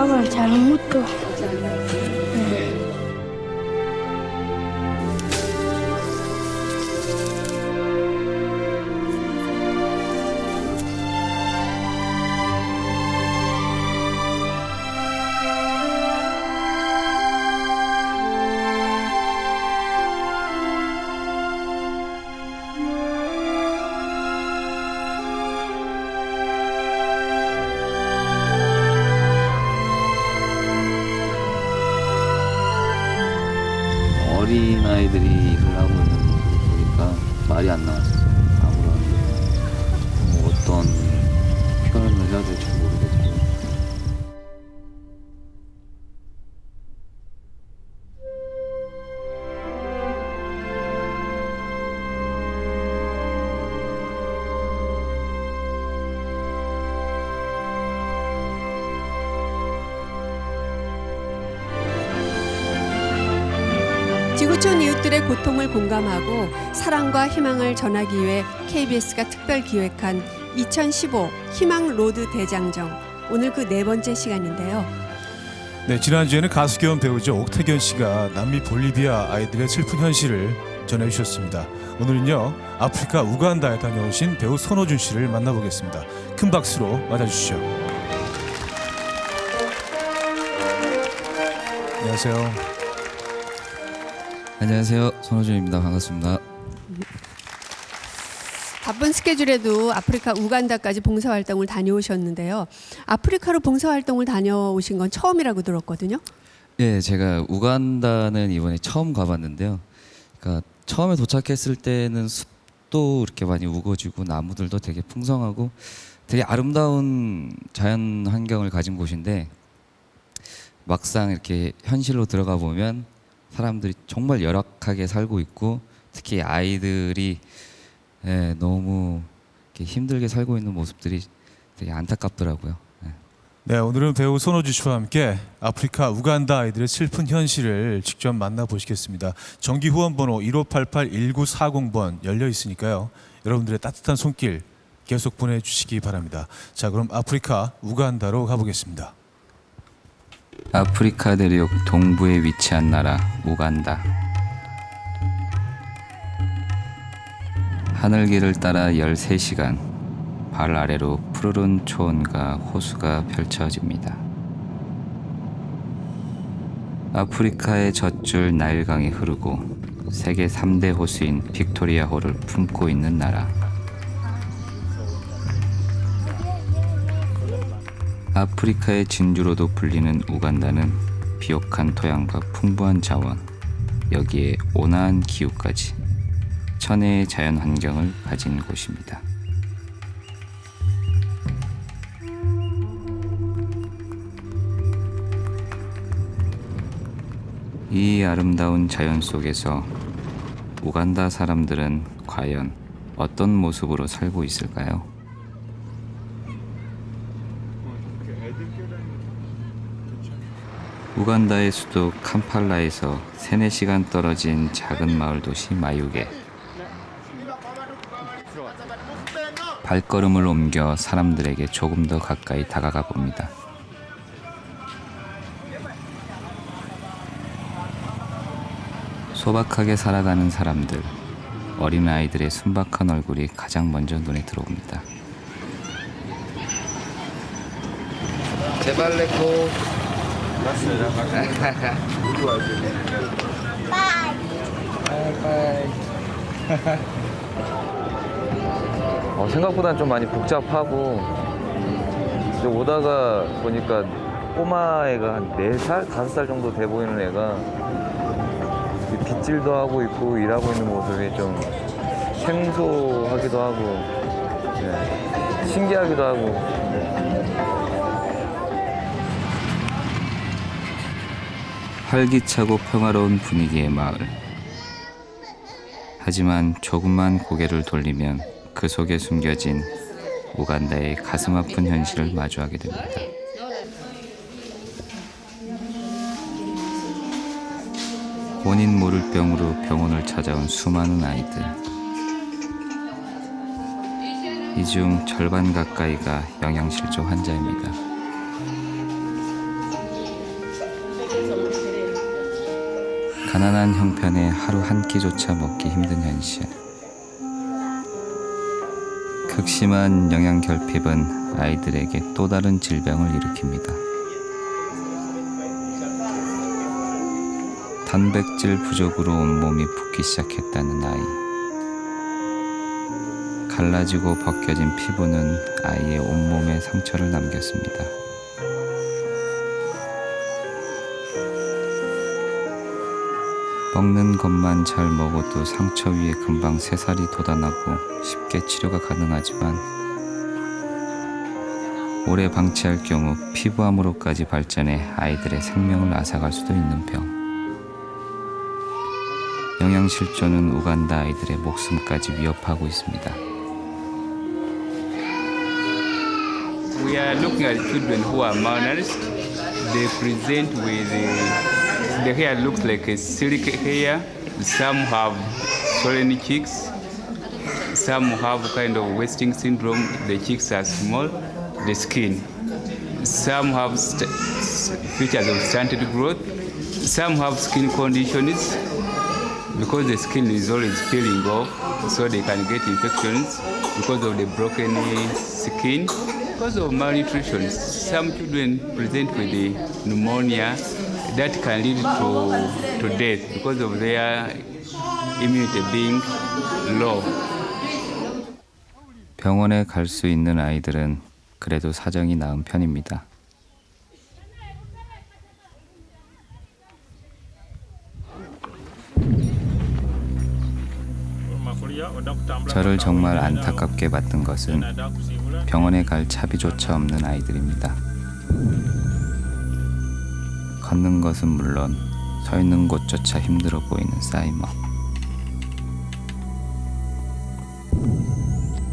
밥을 잘 못 먹어. 어린아이들이 일을 하고 있는 모습을 보니까 말이 안 나왔어요. 아무런 어떤 표현을 해야 될지 모르겠고. 지구촌 이웃들의 고통을 공감하고 사랑과 희망을 전하기 위해 KBS가 특별 기획한 2015 희망 로드 대장정. 오늘 그 네 번째 시간인데요. 네, 지난주에는 가수 겸 배우죠. 옥태견 씨가 남미 볼리비아 아이들의 슬픈 현실을 전해주셨습니다. 오늘은요, 아프리카 우간다에 다녀오신 배우 손호준 씨를 만나보겠습니다. 큰 박수로 맞아주시죠. 안녕하세요. 안녕하세요, 손호준입니다. 반갑습니다. 바쁜 스케줄에도 아프리카 우간다까지 봉사활동을 다녀오셨는데요. 아프리카로 봉사활동을 다녀오신 건 처음이라고 들었거든요. 예, 제가 우간다는 이번에 처음 가봤는데요. 그러니까 처음에 도착했을 때는 숲도 이렇게 많이 우거지고 나무들도 되게 풍성하고 되게 아름다운 자연 환경을 가진 곳인데 막상 이렇게 현실로 들어가 보면 사람들이 정말 열악하게 살고 있고 특히 아이들이 너무 이렇게 힘들게 살고 있는 모습들이 되게 안타깝더라고요. 네, 오늘은 배우 손호준 씨와 함께 아프리카 우간다 아이들의 슬픈 현실을 직접 만나보시겠습니다. 정기 후원번호 1588-1940번 열려 있으니까요. 여러분들의 따뜻한 손길 계속 보내주시기 바랍니다. 자, 그럼 아프리카 우간다로 가보겠습니다. 아프리카 대륙 동부에 위치한 나라 우간다. 하늘길을 따라 13시간 발 아래로 푸르른 초원과 호수가 펼쳐집니다. 아프리카의 젖줄 나일강이 흐르고 세계 3대 호수인 빅토리아호를 품고 있는 나라. 아프리카의 진주로도 불리는 우간다는 비옥한 토양과 풍부한 자원, 여기에 온화한 기후까지 천혜의 자연 환경을 가진 곳입니다. 이 아름다운 자연 속에서 우간다 사람들은 과연 어떤 모습으로 살고 있을까요? 우간다의 수도 캄팔라에서 3-4시간 떨어진 작은 마을 도시 마유게. 발걸음을 옮겨 사람들에게 조금 더 가까이 다가가 봅니다. 소박하게 살아가는 사람들, 어린아이들의 순박한 얼굴이 가장 먼저 눈에 들어옵니다. 제발 레코. 맞습니다. 누구 알겠네. 빠이. 생각보다는 좀 많이 복잡하고 이제 오다가 보니까 꼬마 애가 한 4살, 5살 정도 돼 보이는 애가 빗질도 하고 있고 일하고 있는 모습이 좀 생소하기도 하고 신기하기도 하고 활기차고 평화로운 분위기의 마을. 하지만 조금만 고개를 돌리면 그 속에 숨겨진 우간다의 가슴 아픈 현실을 마주하게 됩니다. 본인 모를 병으로 병원을 찾아온 수많은 아이들. 이 중 절반 가까이가 영양실조 환자입니다. 가난한 형편에 하루 한 끼조차 먹기 힘든 현실. 극심한 영양 결핍은 아이들에게 또 다른 질병을 일으킵니다. 단백질 부족으로 온몸이 붓기 시작했다는 아이. 갈라지고 벗겨진 피부는 아이의 온몸에 상처를 남겼습니다. 먹는 것만 잘 먹어도 상처 위에 금방 새살이 돋아나고 쉽게 치료가 가능하지만 오래 방치할 경우 피부암으로까지 발전해 아이들의 생명을 앗아갈 수도 있는 병. 영양실조는 우간다 아이들의 목숨까지 위협하고 있습니다. We are looking at children who are malnourished. They present with the hair looks like a silky hair. Some have swollen cheeks. Some have kind of wasting syndrome. The cheeks are small. The skin. Some have features of stunted growth. Some have skin conditions because the skin is always peeling off, so they can get infections because of the broken skin. Because of malnutrition, some children present with the pneumonia that can lead to death because of their immunity being low. 병원에 갈 수 있는 아이들은 그래도 사정이 나은 편입니다. 저를 정말 안타깝게 봤던 것은 병원에 갈 차비조차 없는 아이들입니다. 걷는 것은 물론 서 있는 곳조차 힘들어 보이는 사이먼.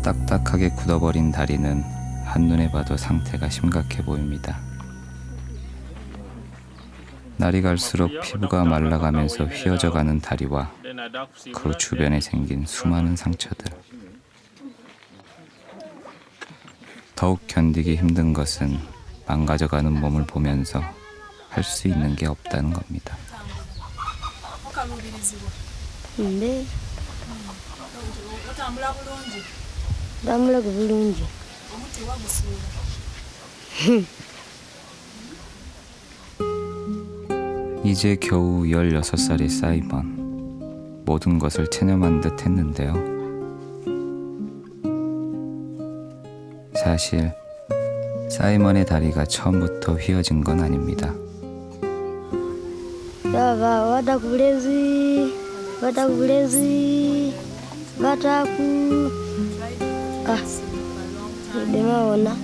딱딱하게 굳어버린 다리는 한눈에 봐도 상태가 심각해 보입니다. 날이 갈수록 피부가 말라가면서 휘어져가는 다리와 그 주변에 생긴 수많은 상처들. 더욱 견디기 힘든 것은 망가져가는 몸을 보면서 할 수 있는 게 없다는 겁니다. 네. tambulaku bulungi. 이제 겨우 16살의 사이먼. 모든 것을 체념한 듯 했는데요. 사실 사이먼의 다리가 처음부터 휘어진 건 아닙니다. Baba watakulezi bataku ndemaona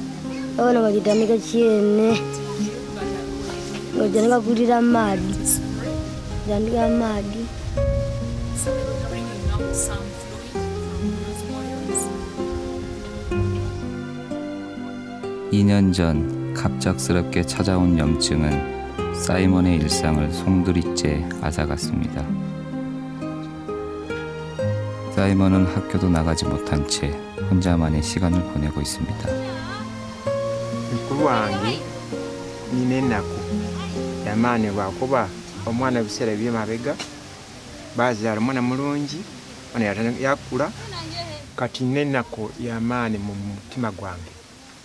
aona ngachitandika chiyene ngachitandika kulira madi chitandika madi. 2년 전 갑작스럽게 찾아온 염증은 사이먼의 일상을 송두리째 앗아갔습니다. 사이먼은 학교도 나가지 못한 채 혼자만의 시간을 보내고 있습니다. mukulu wange nina ennaku yamaani lwakuba omwana ebiseera ebyemabega bazaala omwana mulungi yakula kati nina ennaku yamaani mu mutima gwange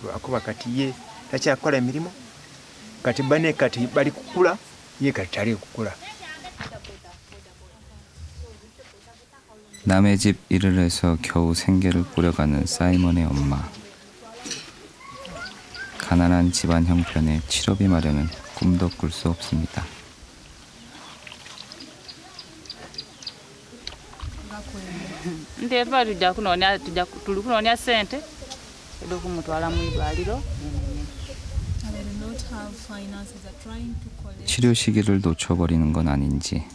lwakuba kati ye takyakola emirimu kati bane kati bali kukula ye kati tali kukula. 남의 집 일을 해서 겨우 생계를 꾸려가는 사이먼의 엄마. 가난한 집안 형편에 치료비 마련은 꿈도 꿀 수 없습니다. nteeva tuli kunoonya ssente ezokumutwala mu idwaliro. 치료 시기를 놓쳐버리는 건 아닌지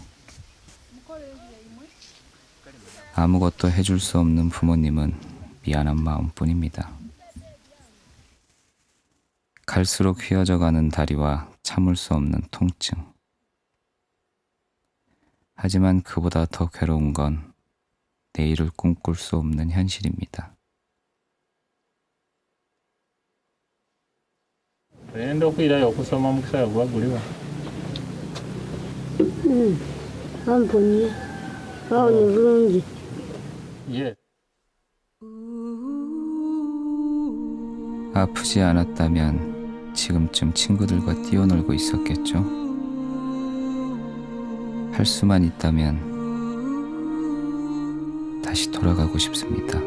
아무것도 해줄 수 없는 부모님은 미안한 마음뿐입니다. 갈수록 휘어져가는 다리와 참을 수 없는 통증. 하지만 그보다 더 괴로운 건 내일을 꿈꿀 수 없는 현실입니다. Genda okuyirayo okusoma mu kisaawe gwagulibwa Ampuni baonye bulungi. 아프지 않았다면 지금쯤 친구들과 뛰어놀고 있었겠죠. 할 수만 있다면 다시 돌아가고 싶습니다.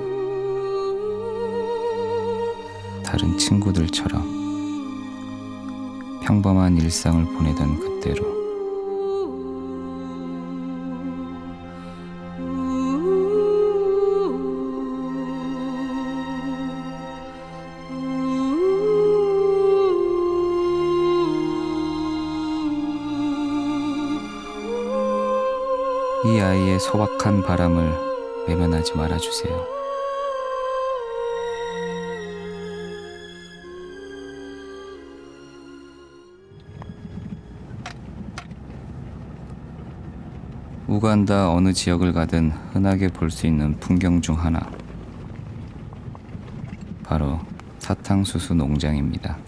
다른 친구들처럼 평범한 일상을 보내던 그때로. 이 아이의 소박한 바람을 외면하지 말아주세요. 우간다 어느 지역을 가든 흔하게 볼 수 있는 풍경 중 하나, 바로 사탕수수 농장입니다.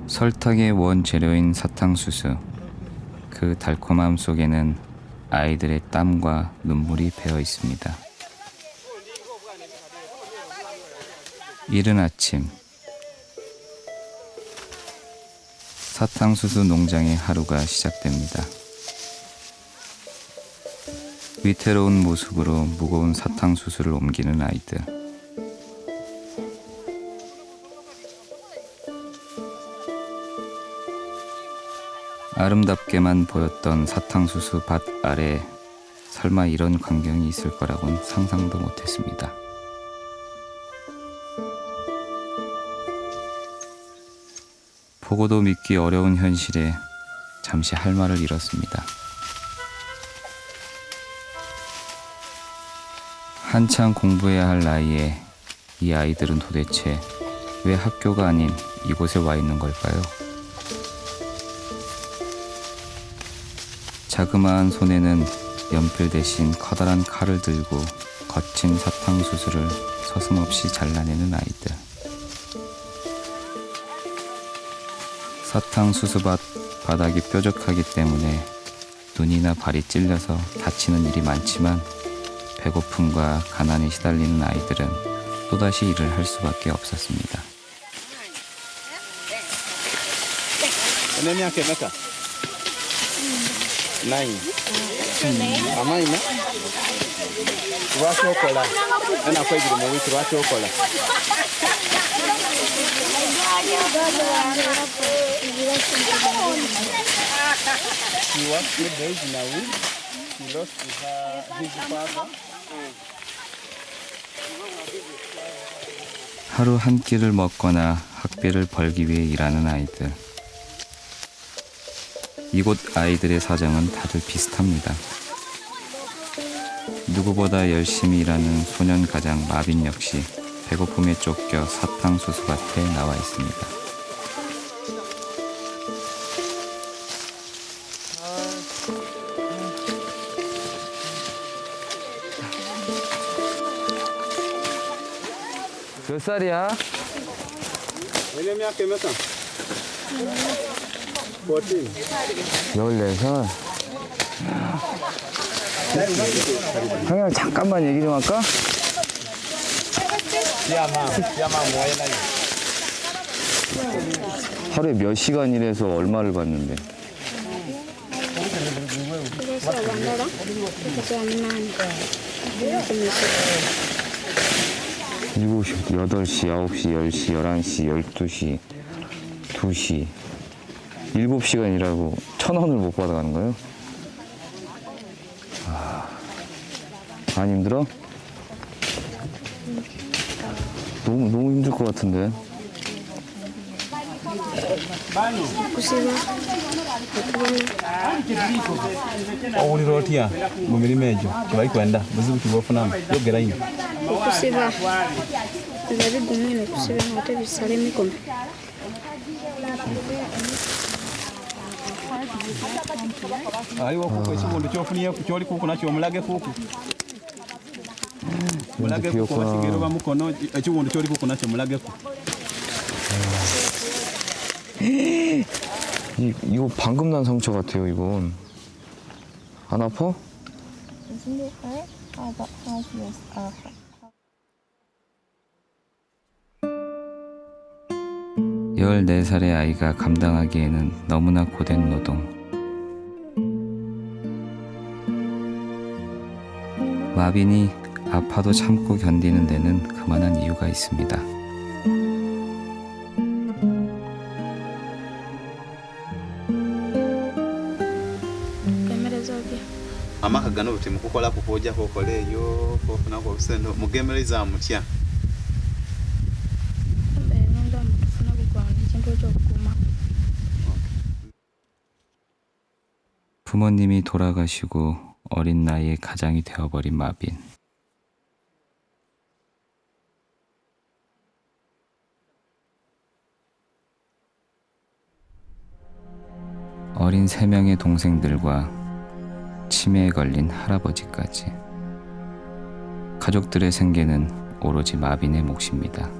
설탕의 원재료인 사탕수수, 그 달콤함 속에는 아이들의 땀과 눈물이 배어 있습니다. 이른 아침, 사탕수수 농장의 하루가 시작됩니다. 위태로운 모습으로 무거운 사탕수수를 옮기는 아이들. 아름답게만 보였던 사탕수수 밭 아래 설마 이런 광경이 있을 거라곤 상상도 못했습니다. 보고도 믿기 어려운 현실에 잠시 할 말을 잃었습니다. 한창 공부해야 할 나이에 이 아이들은 도대체 왜 학교가 아닌 이곳에 와 있는 걸까요? 자그마한 손에는 연필 대신 커다란 칼을 들고 거친 사탕수수를 서슴없이 잘라내는 아이들. 사탕수수밭 바닥이 뾰족하기 때문에 눈이나 발이 찔려서 다치는 일이 많지만 배고픔과 가난에 시달리는 아이들은 또다시 일을 할 수밖에 없었습니다. 하루 한 끼를 먹거나 학비를 벌기 위해 일하는 아이들. 이곳 아이들의 사정은 다들 비슷합니다. 누구보다 열심히 일하는 소년 가장 마빈 역시 배고픔에 쫓겨 사탕수수밭에 나와 있습니다. 몇 살이야? 14살. 형이랑 잠깐만 얘기 좀 할까? 하루에 몇 시간 일해서 얼마를 받는데? 그래서 만나라. 그래서 안 나는. 7시, 8시, 9시, 10시, 11시, 12시, 2시 7시간 일하고 1,000원을 못 받아가는 거예요? 안 힘들어? 너무 힘들 것 같은데. uri rotia mumiri mejo kibai kwenda muzibu kibofunama yogera ino okusiba ngabi gumwine okusiba ngate bisale mikome aliwo kuko ekibundo kyofuniye kyoli kuku nakyo omulage kuku mulage kuku basigero bamukono ekibundo kyoli kuku nakyo mulage kuku 이거 방금 난 상처 같아요. 이건 안 아파? Isn't it hurt? How about 5 years after? 14살의 아이가 감당하기에는 너무나 고된 노동. 마빈이 아파도 참고 견디는 데는 그만한 이유가 있습니다. Emereza bye. amaka gano buti mukukola kukoja kokole eyo kofunako obusendo mugemereza mutya Nunda mutufuna kugwana ekintu ekyokukuuma. 부모님이 돌아가시고 어린 나이에 가장이 되어버린 마빈. 어린 3명의 동생들과 치매에 걸린 할아버지까지. 가족들의 생계는 오로지 마빈의 몫입니다.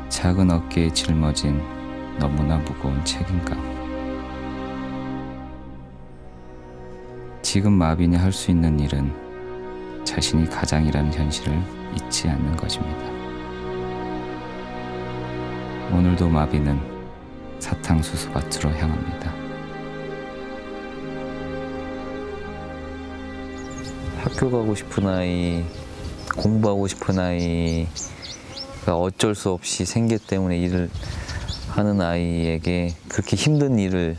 작은 어깨에 짊어진 너무나 무거운 책임감. 지금 마빈이 할 수 있는 일은 자신이 가장이라는 현실을 잊지 않는 것입니다. 오늘도 마빈은 사탕수수 밭으로 향합니다. 학교 가고 싶은 아이, 공부하고 싶은 아이가 어쩔 수 없이 생계 때문에 일을 하는 아이에게 그렇게 힘든 일을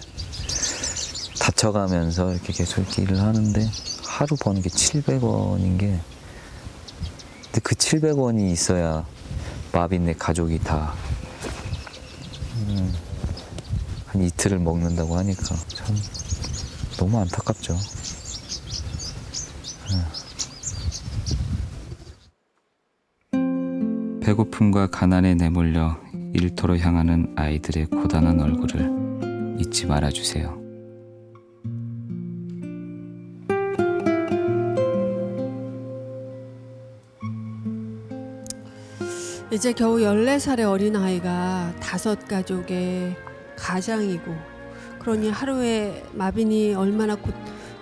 다쳐가면서 이렇게 계속 이렇게 일을 하는데 하루 버는 게 700원인 게, 근데 그 700원이 있어야 마빈네 가족이 다 한 이틀을 먹는다고 하니까 참 너무 안타깝죠. 배고픔과 가난에 내몰려 일터로 향하는 아이들의 고단한 얼굴을 잊지 말아주세요. 이제 겨우 14살의 어린아이가 5가족의 가장이고, 그러니 하루에 마빈이 얼마나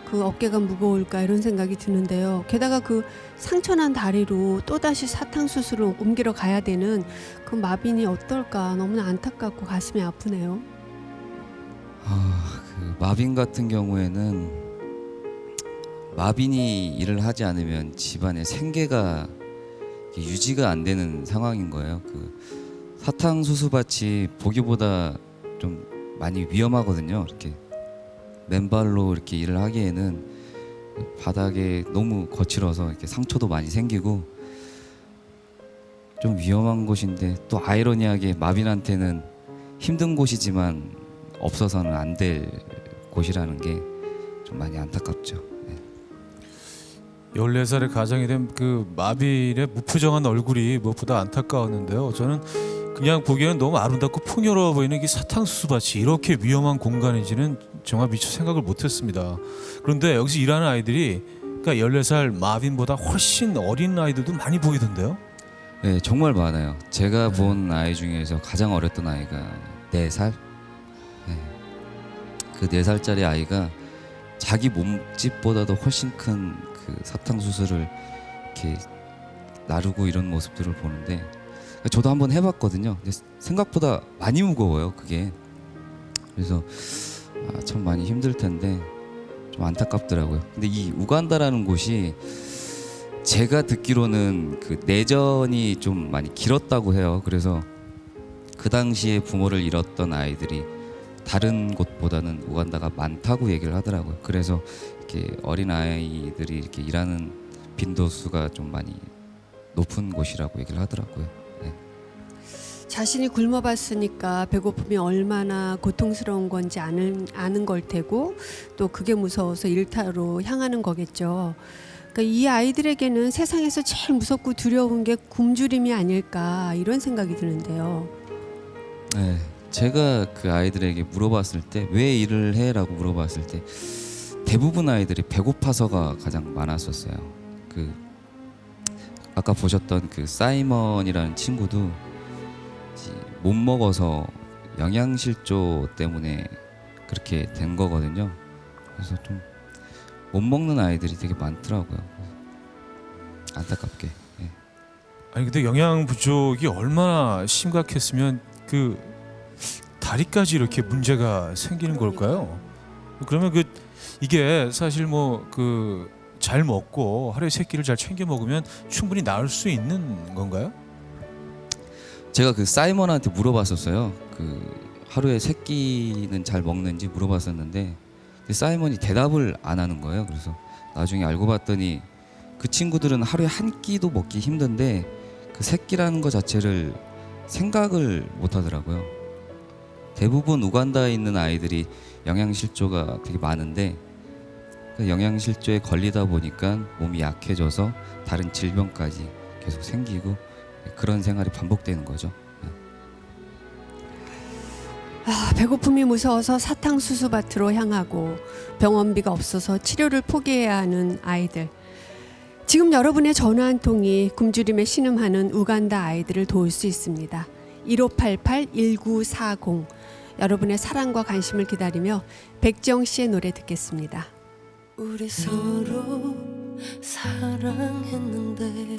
그 어깨가 무거울까 이런 생각이 드는데요. 게다가 그 상처난 다리로 또다시 사탕수수를 옮기러 가야 되는 그 마빈이 어떨까 너무나 안타깝고 가슴이 아프네요. 그 마빈 같은 경우에는 마빈이 일을 하지 않으면 집안의 생계가 유지가 안 되는 상황인 거예요. 그 사탕수수밭이 보기보다 좀 많이 위험하거든요. 이렇게 맨발로 이렇게 일을 하기에는 바닥에 너무 거칠어서 이렇게 상처도 많이 생기고 좀 위험한 곳인데, 또 아이러니하게 마빈한테는 힘든 곳이지만 없어서는 안 될 곳이라는 게 좀 많이 안타깝죠. 14살의 가장이 된 그 마빈의 무표정한 얼굴이 무엇보다 안타까웠는데요. 저는 그냥 보기에는 너무 아름답고 풍요로워 보이는 이 사탕수수밭이 이렇게 위험한 공간인지는 정말 미처 생각을 못했습니다. 그런데 여기서 일하는 아이들이, 그러니까 14살 마빈보다 훨씬 어린 아이들도 많이 보이던데요. 네, 정말 많아요. 제가 본 아이 중에서 가장 어렸던 아이가 4살. 네. 그 4살짜리 아이가 자기 몸집보다도 훨씬 큰 그 사탕수수를 이렇게 나르고 이런 모습들을 보는데, 저도 한번 해봤거든요. 근데 생각보다 많이 무거워요, 그게. 그래서 참 많이 힘들 텐데 좀 안타깝더라고요. 근데 이 우간다라는 곳이 제가 듣기로는 그 내전이 좀 많이 길었다고 해요. 그래서 그 당시에 부모를 잃었던 아이들이 다른 곳보다는 우간다가 많다고 얘기를 하더라고요. 그래서 이렇게 어린 아이들이 이렇게 일하는 빈도수가 좀 많이 높은 곳이라고 얘기를 하더라고요. 네. 자신이 굶어봤으니까 배고픔이 얼마나 고통스러운 건지 아는 걸 테고, 또 그게 무서워서 일터로 향하는 거겠죠. 그러니까 이 아이들에게는 세상에서 제일 무섭고 두려운 게 굶주림이 아닐까 이런 생각이 드는데요. 네, 제가 그 아이들에게 물어봤을 때 왜 일을 해라고 물어봤을 때 대부분 아이들이 배고파서가 가장 많았었어요. 그 아까 보셨던 그 사이먼이라는 친구도 못 먹어서 영양실조 때문에 그렇게 된 거거든요. 그래서 좀 못 먹는 아이들이 되게 많더라고요. 안타깝게. 예. 아니 근데 영양 부족이 얼마나 심각했으면 그 다리까지 이렇게 문제가 생기는 걸까요? 그러면 그 이게 사실 뭐 그 잘 먹고 하루에 3끼를 잘 챙겨 먹으면 충분히 나을 수 있는 건가요? 제가 그 사이먼한테 물어봤었어요. 그 하루에 3끼는 잘 먹는지 물어봤었는데 사이먼이 대답을 안 하는 거예요. 그래서 나중에 알고 봤더니 그 친구들은 하루에 한 끼도 먹기 힘든데 그 3끼라는 것 자체를 생각을 못 하더라고요. 대부분 우간다에 있는 아이들이 영양실조가 되게 많은데 그 영양실조에 걸리다 보니까 몸이 약해져서 다른 질병까지 계속 생기고 그런 생활이 반복되는 거죠. 배고픔이 무서워서 사탕수수밭으로 향하고 병원비가 없어서 치료를 포기해야 하는 아이들. 지금 여러분의 전화 한 통이 굶주림에 신음하는 우간다 아이들을 도울 수 있습니다. 1588-1940 여러분의 사랑과 관심을 기다리며 백지영 씨의 노래 듣겠습니다. 우리 서로 사랑했는데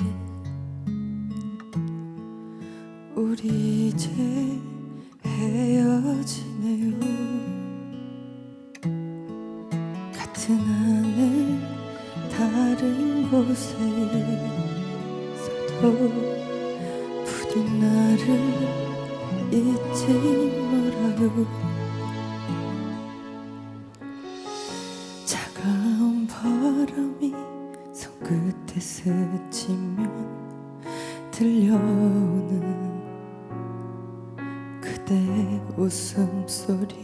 우리 이제 헤어지네요. 같은 하늘 다른 곳에 있어도 부디 나를 잊지 말아요. 차가운 바람이 손끝에 스치면 들려오는 그대 웃음소리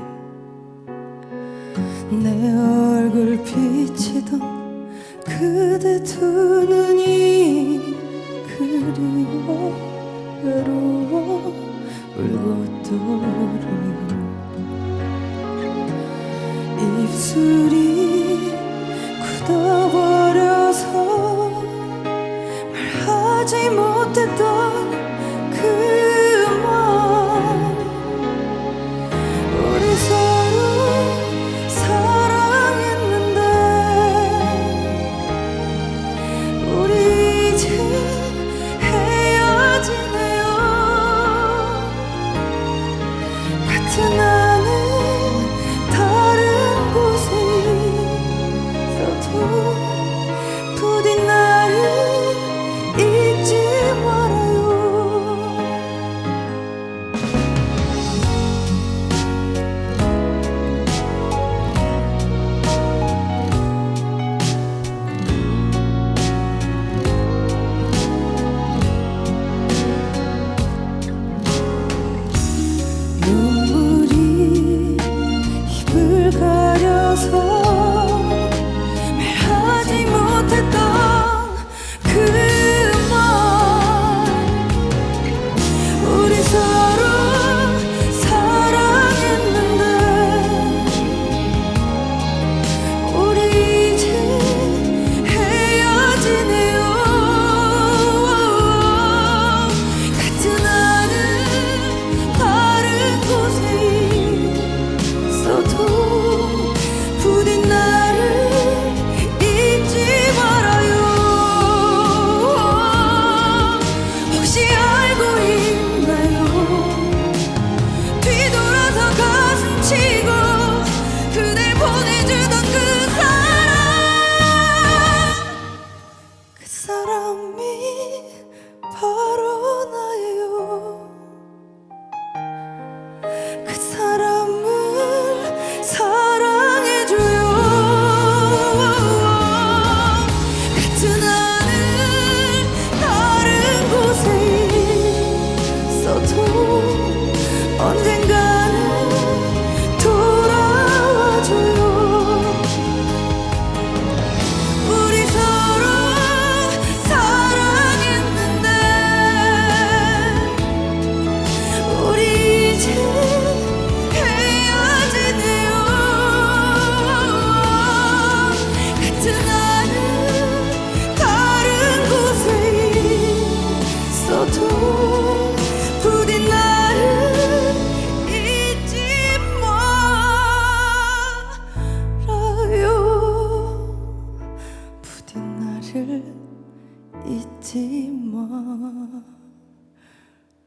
내 얼굴 비치던 그대 두 눈이 그리워 외로워 울고 돌아요. 입술이 굳어버려서 말하지 못했던 그 말 우리 서로 사랑했는데 우리 이제 헤어지네요. 같은 하늘 다른 곳에 있어도 부디 나를 잊지 말아요.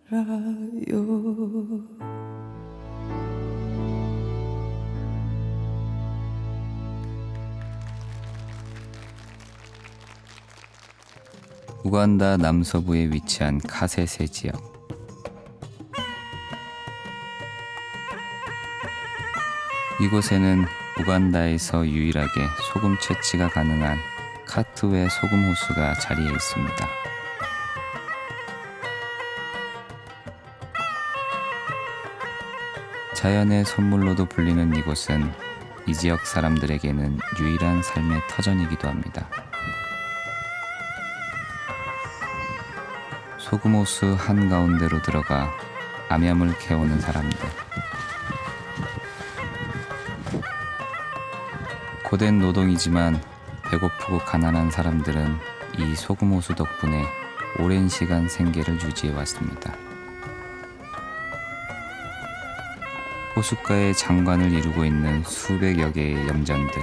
말아요. 우간다 남서부에 위치한 카세세 지역. 이곳에는 우간다에서 유일하게 소금 채취가 가능한 카트웨 소금 호수가 자리해 있습니다. 자연의 선물로도 불리는 이곳은 이 지역 사람들에게는 유일한 삶의 터전이기도 합니다. 소금호수 한가운데로 들어가 암염을 캐오는 사람들. 고된 노동이지만 배고프고 가난한 사람들은 이 소금호수 덕분에 오랜 시간 생계를 유지해 왔습니다. 호숫가의 장관을 이루고 있는 수백여 개의 염전들.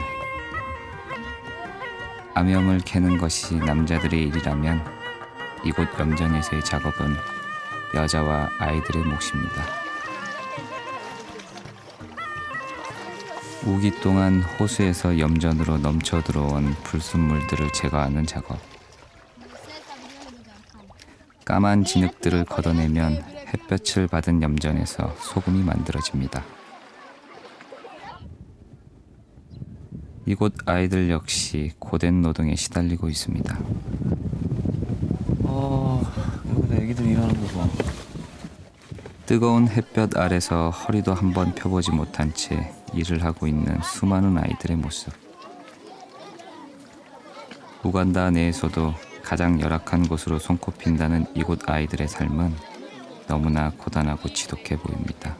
암염을 캐는 것이 남자들의 일이라면 이곳 염전에서의 작업은 여자와 아이들의 몫입니다. 우기 동안 호수에서 염전으로 넘쳐 들어온 불순물들을 제거하는 작업. 까만 진흙들을 걷어내면 햇볕을 받은 염전에서 소금이 만들어집니다. 이곳 아이들 역시 고된 노동에 시달리고 있습니다. 여기다 애기들 일하는 거 봐. 뜨거운 햇볕 아래서 허리도 한번 펴보지 못한 채 일을 하고 있는 수많은 아이들의 모습. 우간다 내에서도 가장 열악한 곳으로 손꼽힌다는 이곳 아이들의 삶은 너무나 고단하고 지독해 보입니다.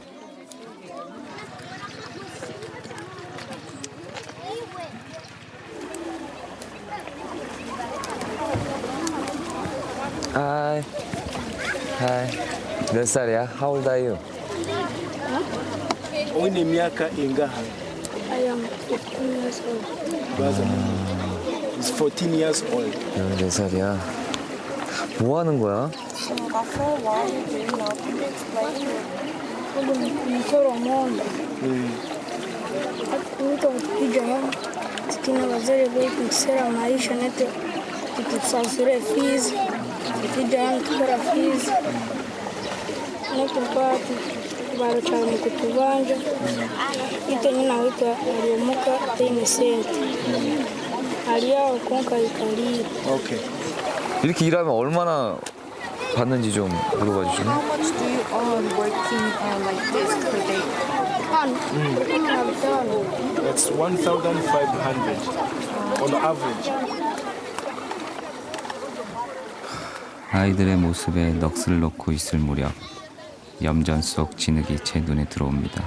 Hi. 몇 살이야? How old are you? Una miaka ingaha. I am 15 years old. He's 14 years old. 14살이야. 뭐 하는 거야? Mchoro mmoja kuitwa kupiga hema tukina waziri wetu sera maisha netu tutusafire fees kupiga hema tukora fees netu patu baraka mkutubanja ito nyina wetu aliomuka tene sente aliyao konka ikali. Okay. 이렇게 일하면 얼마나 받는지 좀 물어봐 주시면. How much do you earn working like this per day? That's 1,500 on average. 아이들의 모습에 넋을 놓고 있을 무렵 염전 속 진흙이 제 눈에 들어옵니다.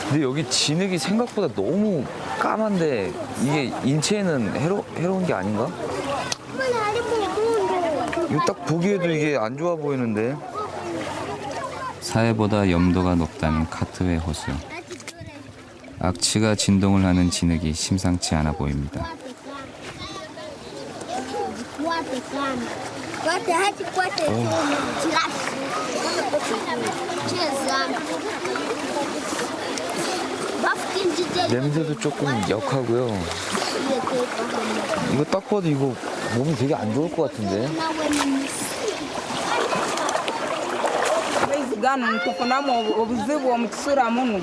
근데 여기 진흙이 생각보다 너무 까만데 이게 인체에는 해로운 게 아닌가? 이거 딱 보기에도 이게 안 좋아 보이는데. 사해보다 염도가 높다는 카트웨 호수. 악취가 진동을 하는 진흙이 심상치 않아 보입니다. 냄새도 조금 역하고요. 이거 딱 봐도 이거 몸이 되게 안 좋을 것 같은데. gano tufunamu obuzibu omu kisura munu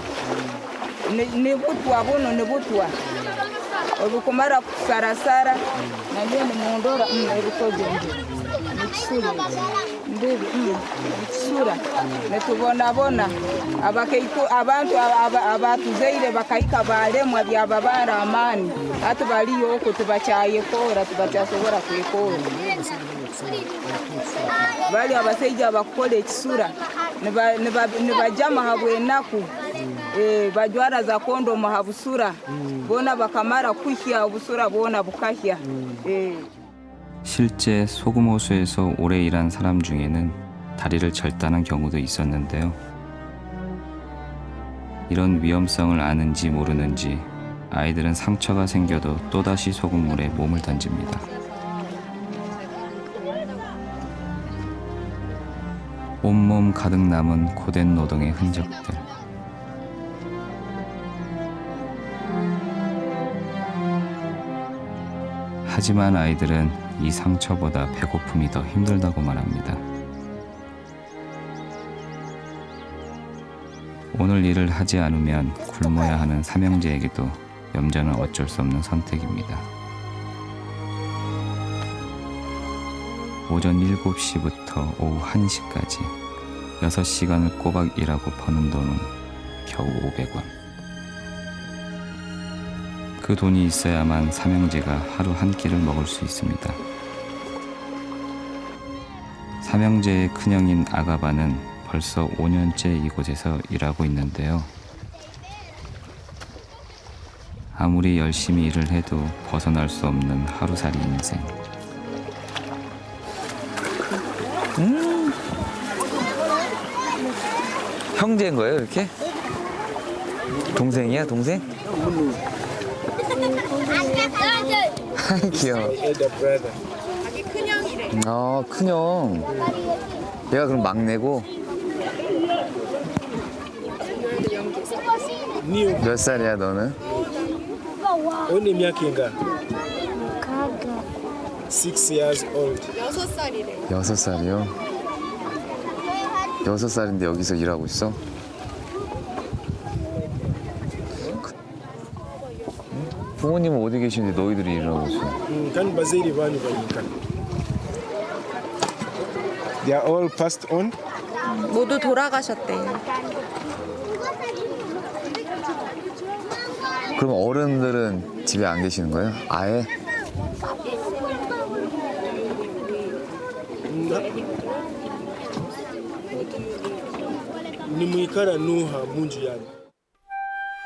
nebutwa buno nebutwa obukumara kusarasara nabyo nimundora ebikojenje nikisura ndibi nikisura netubonabona abantu abatuzeire bakaika balemwa byababara amani ati baliyo oko tubakyayekora tubakyasobora kwekora bali abasaija bakukola ekisura nibajama habwenaku bajwara za kondomu habusura bona bakamara kuhya obusura bona bukahya. 실제 소금호수에서 오래 일한 사람 중에는 다리를 절단한 경우도 있었는데요. 이런 위험성을 아는지 모르는지 아이들은 상처가 생겨도 또다시 소금물에 몸을 던집니다. 온몸 가득 남은 고된 노동의 흔적들. 하지만 아이들은 이 상처보다 배고픔이 더 힘들다고 말합니다. 오늘 일을 하지 않으면 굶어야 하는 삼형제에게도 염전은 어쩔 수 없는 선택입니다. 오전 7시부터 오후 1시까지 6시간을 꼬박 일하고 버는 돈은 겨우 500원. 그 돈이 있어야만 삼형제가 하루 한 끼를 먹을 수 있습니다. 삼형제의 큰형인 아가바는 벌써 5년째 이곳에서 일하고 있는데요. 아무리 열심히 일을 해도 벗어날 수 없는 하루살이 인생. 형제인 거예요, 이렇게? 동생이야, 동생? 귀여워. 아, 큰형. 얘가 그럼 막내고. 몇 살이야, 너는? Only 미야kin가? 6 years old. 6살이래요. 6살이요? 6살인데 여기서 일하고 있어? 부모님은 어디 계시는데 너희들이 일하고 있어? Kan baziri bani banika. They are all passed on. 모두 돌아가셨대요. 그럼 어른들은 집에 안 계시는 거예요? 아예? Nimuikara nuha munju yani.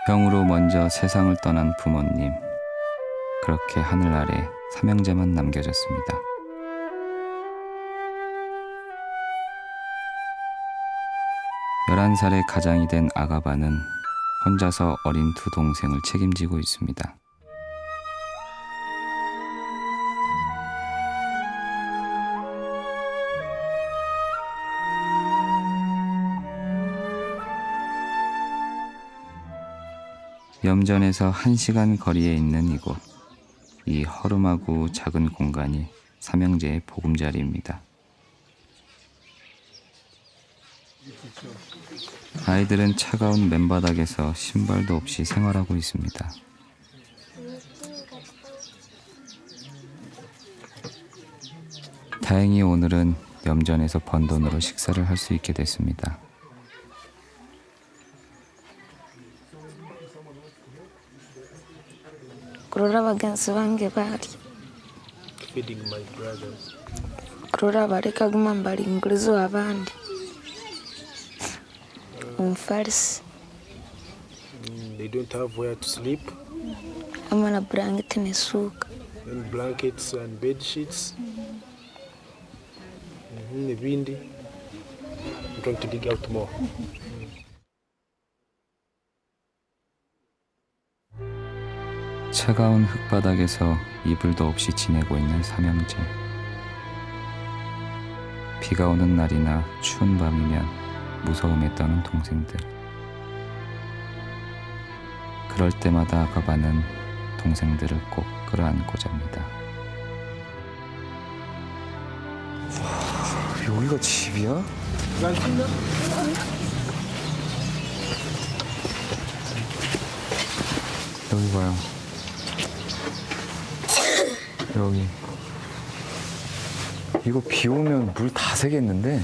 병으로 먼저 세상을 떠난 부모님. 그렇게 하늘 아래 삼형제만 남겨졌습니다. (11살의) 가장이 된 아가바는 혼자서 어린 두 동생을 책임지고 있습니다. 염전에서 1시간 거리에 있는 이곳. 이 허름하고 작은 공간이 삼형제의 보금자리입니다. 아이들은 차가운 맨바닥에서 신발도 없이 생활하고 있습니다. 다행히 오늘은 염전에서 번 돈으로 식사를 할 수 있게 됐습니다. kurora bagenzi bange bali Feeding my brothers. kurora bareka guma mbalingurizo abandi umfarisi They don't have where to sleep. ama na blanketi nesuka And blankets and bed sheets. Nebindi. I'm trying to dig out more. 차가운 흙바닥에서 이불도 없이 지내고 있는 삼형제. 비가 오는 날이나 추운 밤이면 무서움에 떠는 동생들. 그럴 때마다 아가바는 동생들을 꼭 끌어안고 잡니다. 여기가 집이야? 여기 봐요. 여기. 이거 비 오면 물 다 새겠는데?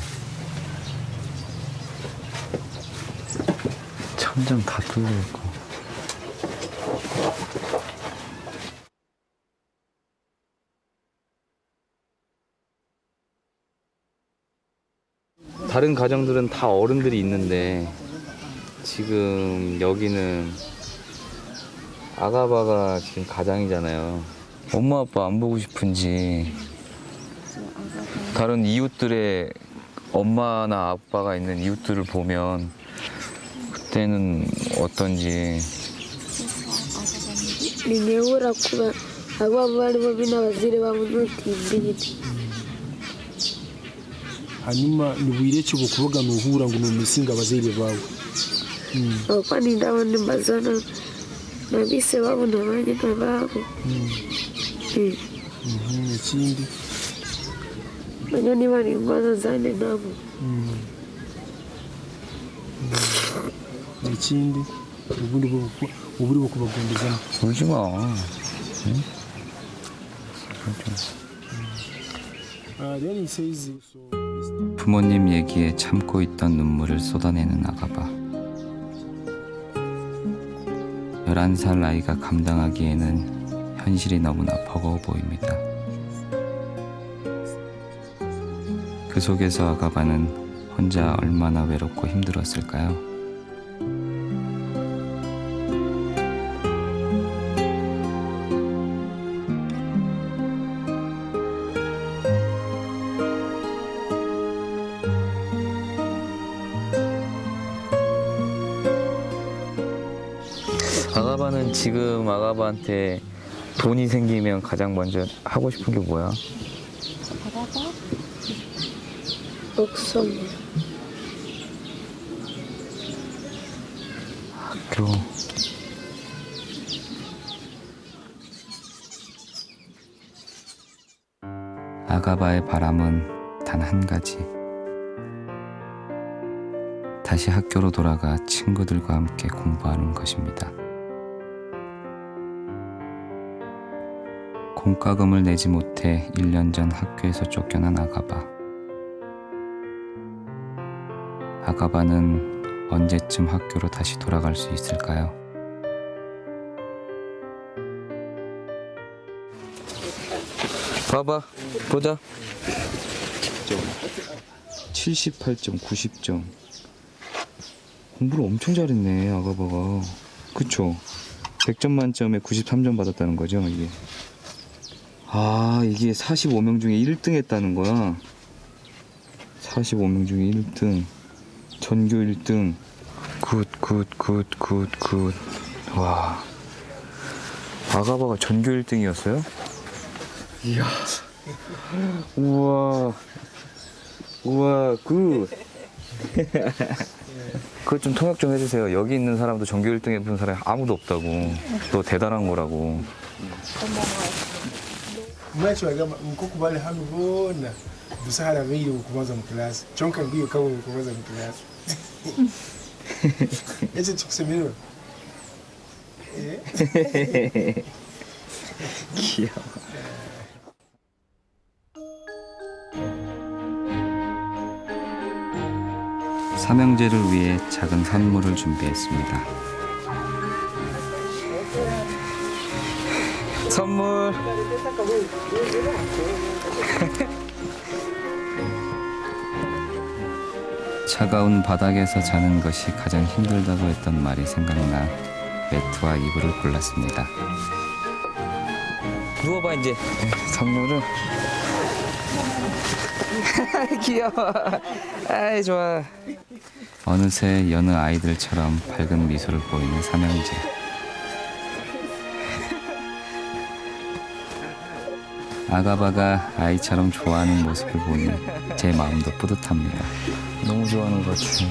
천장 다 뚫려 있고. 다른 가정들은 다 어른들이 있는데 지금 여기는 아가바가 지금 가장이잖아요. 엄마 아빠 안 보고 싶은지 다른 이웃들의 엄마나 아빠가 있는 이웃들을 보면 때는 어떤지. Nimewura kuba abo baribo binabazire bamunutimbiye. hanyuma nibwire ki bukuvuga nuhura ngo numisinga abazaire bawe Okwani ndabona mbazana nabise babona banye nababo. Ikindi Banyo niba ni mbazo zane nabo. ikindi ubundi buri bukubagundizamo 울지 마. then he says so 부모님 얘기에 참고 있던 눈물을 쏟아내는 아가바. 11살 아이가 감당하기에는 현실이 너무나 버거워 보입니다. 그 속에서 아가바는 혼자 얼마나 외롭고 힘들었을까요? 아가바는 지금 아가바한테 돈이 생기면 가장 먼저 하고 싶은 게 뭐야? 복성. 학교. 아가바의 바람은 단 한 가지. 다시 학교로 돌아가 친구들과 함께 공부하는 것입니다. 공과금을 내지 못해 1년 전 학교에서 쫓겨난 아가바. 아가바는 언제쯤 학교로 다시 돌아갈 수 있을까요? 봐봐, 보자. 78점, 90점. 공부를 엄청 잘했네, 아가바가. 그쵸? 100점 만점에 93점 받았다는 거죠, 이게. 아, 이게 45명 중에 1등 했다는 거야. 45명 중에 1등. 전교 1등. 굿. 와. 아가바가 전교 1등이었어요? 이야. 우와, 굿. 그것 좀 통역 좀 해주세요. 여기 있는 사람도 전교 1등 해본 사람이 아무도 없다고. 또 대단한 거라고. mwachiwaga mukukubali hano bona busahara beire ukubaza mu class chonka ngiyo kawo ukubaza mu class ese tukusemerwa 귀여워. 삼형제를 위해 작은 선물을 준비했습니다. 선물. 차가운 바닥에서 자는 것이 가장 힘들다고 했던 말이 생각나 매트와 이불을 골랐습니다. 누워봐 이제. 선물은. 귀여워. 아이 좋아. 어느새 여느 아이들처럼 밝은 미소를 보이는 삼형제. 아가바가 아이처럼 좋아하는 모습을 보니 제 마음도 뿌듯합니다. 너무 좋아하는 것 같아.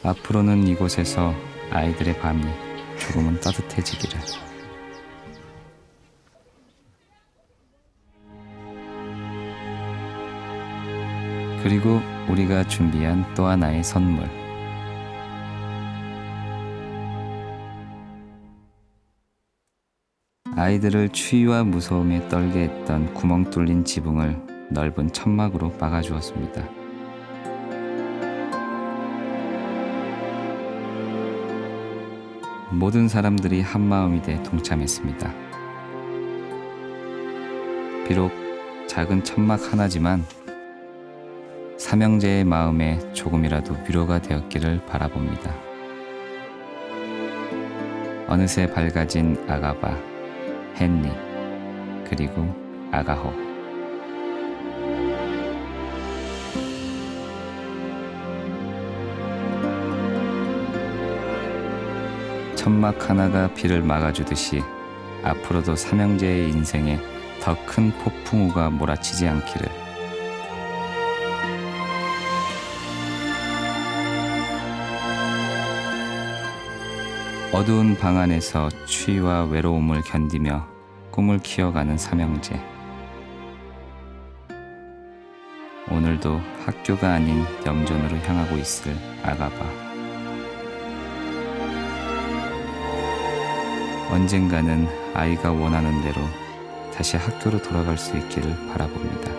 앞으로는 이곳에서 아이들의 밤이 조금은 따뜻해지기를. 그리고 우리가 준비한 또 하나의 선물. 아이들을 추위와 무서움에 떨게 했던 구멍 뚫린 지붕을 넓은 천막으로 막아주었습니다. 모든 사람들이 한마음이 돼 동참했습니다. 비록 작은 천막 하나지만 삼형제의 마음에 조금이라도 위로가 되었기를 바라봅니다. 어느새 밝아진 아가바, 헨리, 그리고 아가호. 천막 하나가 비를 막아주듯이 앞으로도 삼형제의 인생에 더 큰 폭풍우가 몰아치지 않기를. 어두운 방 안에서 추위와 외로움을 견디며 꿈을 키워가는 삼형제. 오늘도 학교가 아닌 염전으로 향하고 있을 아가바. 언젠가는 아이가 원하는 대로 다시 학교로 돌아갈 수 있기를 바라봅니다.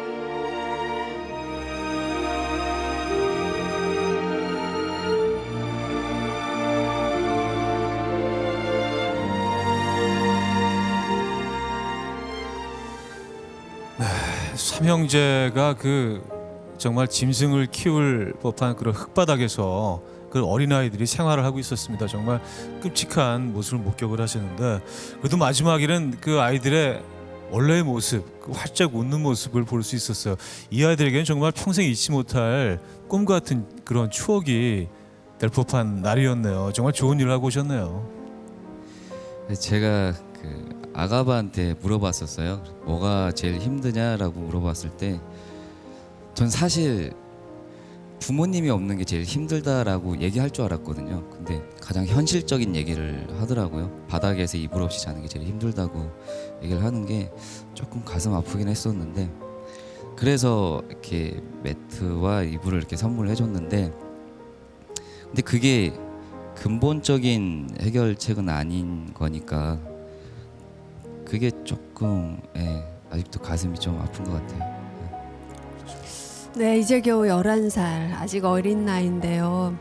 삼형제가 정말 짐승을 키울 법한 그런 흙바닥에서 그 어린아이들이 생활을 하고 있었습니다. 정말 끔찍한 모습을 목격을 하셨는데, 그래도 마지막에는 그 아이들의 원래의 모습, 그 활짝 웃는 모습을 볼 수 있었어요. 이 아이들에게는 정말 평생 잊지 못할 꿈 같은 그런 추억이 될 법한 날이었네요. 정말 좋은 일을 하고 오셨네요. 제가 아가바한테 물어봤었어요. 뭐가 제일 힘드냐라고 물어봤을 때, 전 사실 부모님이 없는 게 제일 힘들다라고 얘기할 줄 알았거든요. 근데 가장 현실적인 얘기를 하더라고요. 바닥에서 이불 없이 자는 게 제일 힘들다고 얘기를 하는 게 조금 가슴 아프긴 했었는데, 그래서 이렇게 매트와 이불을 이렇게 선물을 해줬는데, 근데 그게 근본적인 해결책은 아닌 거니까 그게 조금 아직도 가슴이 좀 아픈 것 같아요. 네, 이제 겨우 11살, 아직 어린 나이인데요.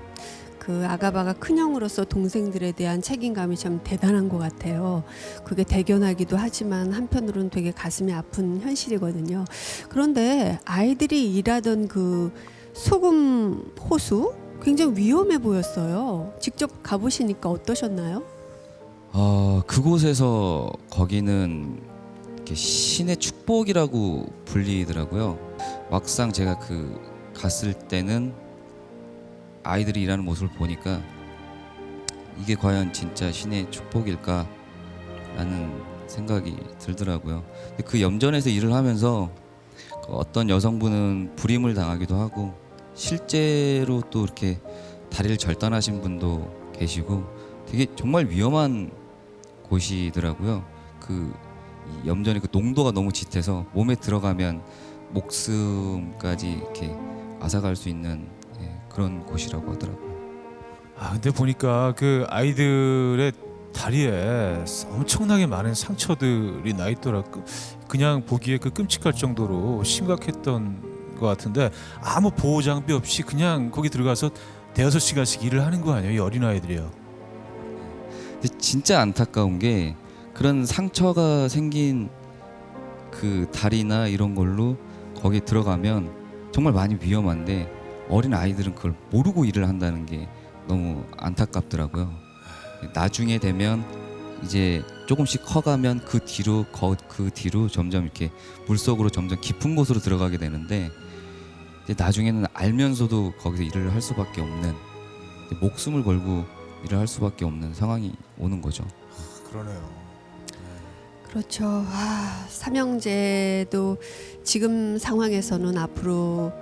그 아가바가 큰형으로서 동생들에 대한 책임감이 참 대단한 것 같아요. 그게 대견하기도 하지만 한편으로는 되게 가슴이 아픈 현실이거든요. 그런데 아이들이 일하던 그 소금 호수 굉장히 위험해 보였어요. 직접 가보시니까 어떠셨나요? 그곳에서 거기는 이렇게 신의 축복이라고 불리더라고요. 막상 제가 갔을 때는 아이들이 일하는 모습을 보니까 이게 과연 진짜 신의 축복일까 라는 생각이 들더라고요. 근데 그 염전에서 일을 하면서 어떤 여성분은 불임을 당하기도 하고, 실제로 또 이렇게 다리를 절단하신 분도 계시고, 되게 정말 위험한 곳이더라고요. 이 염전의 그 농도가 너무 짙어서 몸에 들어가면 목숨까지 이렇게 앗아갈 수 있는 그런 곳이라고 하더라고요. 근데 보니까 그 아이들의 다리에 엄청나게 많은 상처들이 나 있더라고. 그냥 보기에 끔찍할 정도로 심각했던 것 같은데, 아무 보호 장비 없이 그냥 거기 들어가서 대여섯 시간씩 일을 하는 거 아니에요, 이 어린아이들이요. 근데 진짜 안타까운 게, 그런 상처가 생긴 그 다리나 이런 걸로 거기 들어가면 정말 많이 위험한데, 어린 아이들은 그걸 모르고 일을 한다는 게 너무 안타깝더라고요. 나중에 되면 이제 조금씩 커가면 그 뒤로 점점 이렇게 물속으로 점점 깊은 곳으로 들어가게 되는데, 이제 나중에는 알면서도 거기서 일을 할 수밖에 없는, 목숨을 걸고 일을 할 수밖에 없는 상황이 오는 거죠. 그러네요. 그렇죠. 삼형제도 지금 상황에서는 앞으로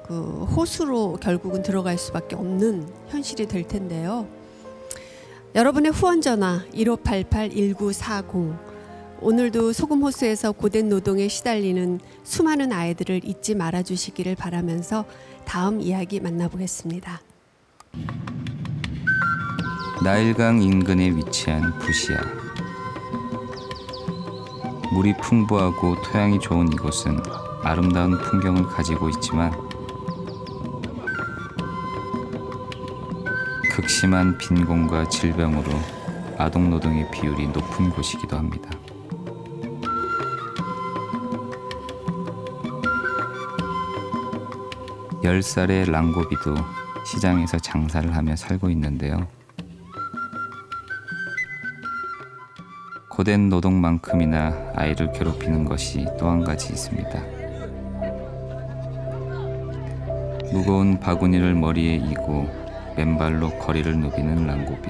그 호수로 결국은 들어갈 수밖에 없는 현실이 될 텐데요. 여러분의 후원 전화 1588-1940. 오늘도 소금호수에서 고된 노동에 시달리는 수많은 아이들을 잊지 말아 주시기를 바라면서 다음 이야기 만나보겠습니다. 나일강 인근에 위치한 부시아. 물이 풍부하고 토양이 좋은 이곳은 아름다운 풍경을 가지고 있지만 극심한 빈곤과 질병으로 아동노동의 비율이 높은 곳이기도 합니다. 열 살의 랑고비도 시장에서 장사를 하며 살고 있는데요. 고된 노동만큼이나 아이를 괴롭히는 것이 또 한 가지 있습니다. 무거운 바구니를 머리에 이고 맨발로 거리를 누비는 랑고비.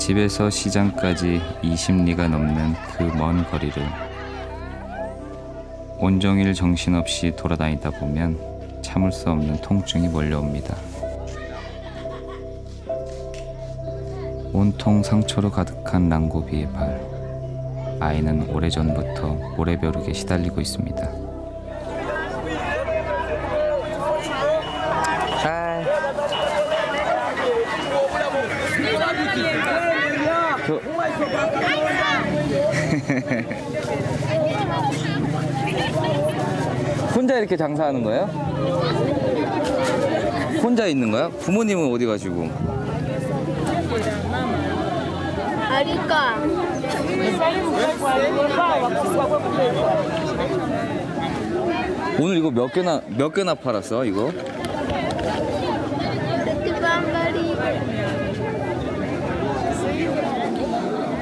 집에서 시장까지 20리가 넘는 그 먼 거리를 온종일 정신없이 돌아다니다 보면 참을 수 없는 통증이 몰려옵니다. 온통 상처로 가득한 랑고비의 발. 아이는 오래전부터 모래벼룩에 시달리고 있습니다. 혼자 이렇게 장사하는 거예요? 혼자 있는 거야? 부모님은 어디 가시고? 아리까. 오늘 이거 몇 개나 팔았어 이거?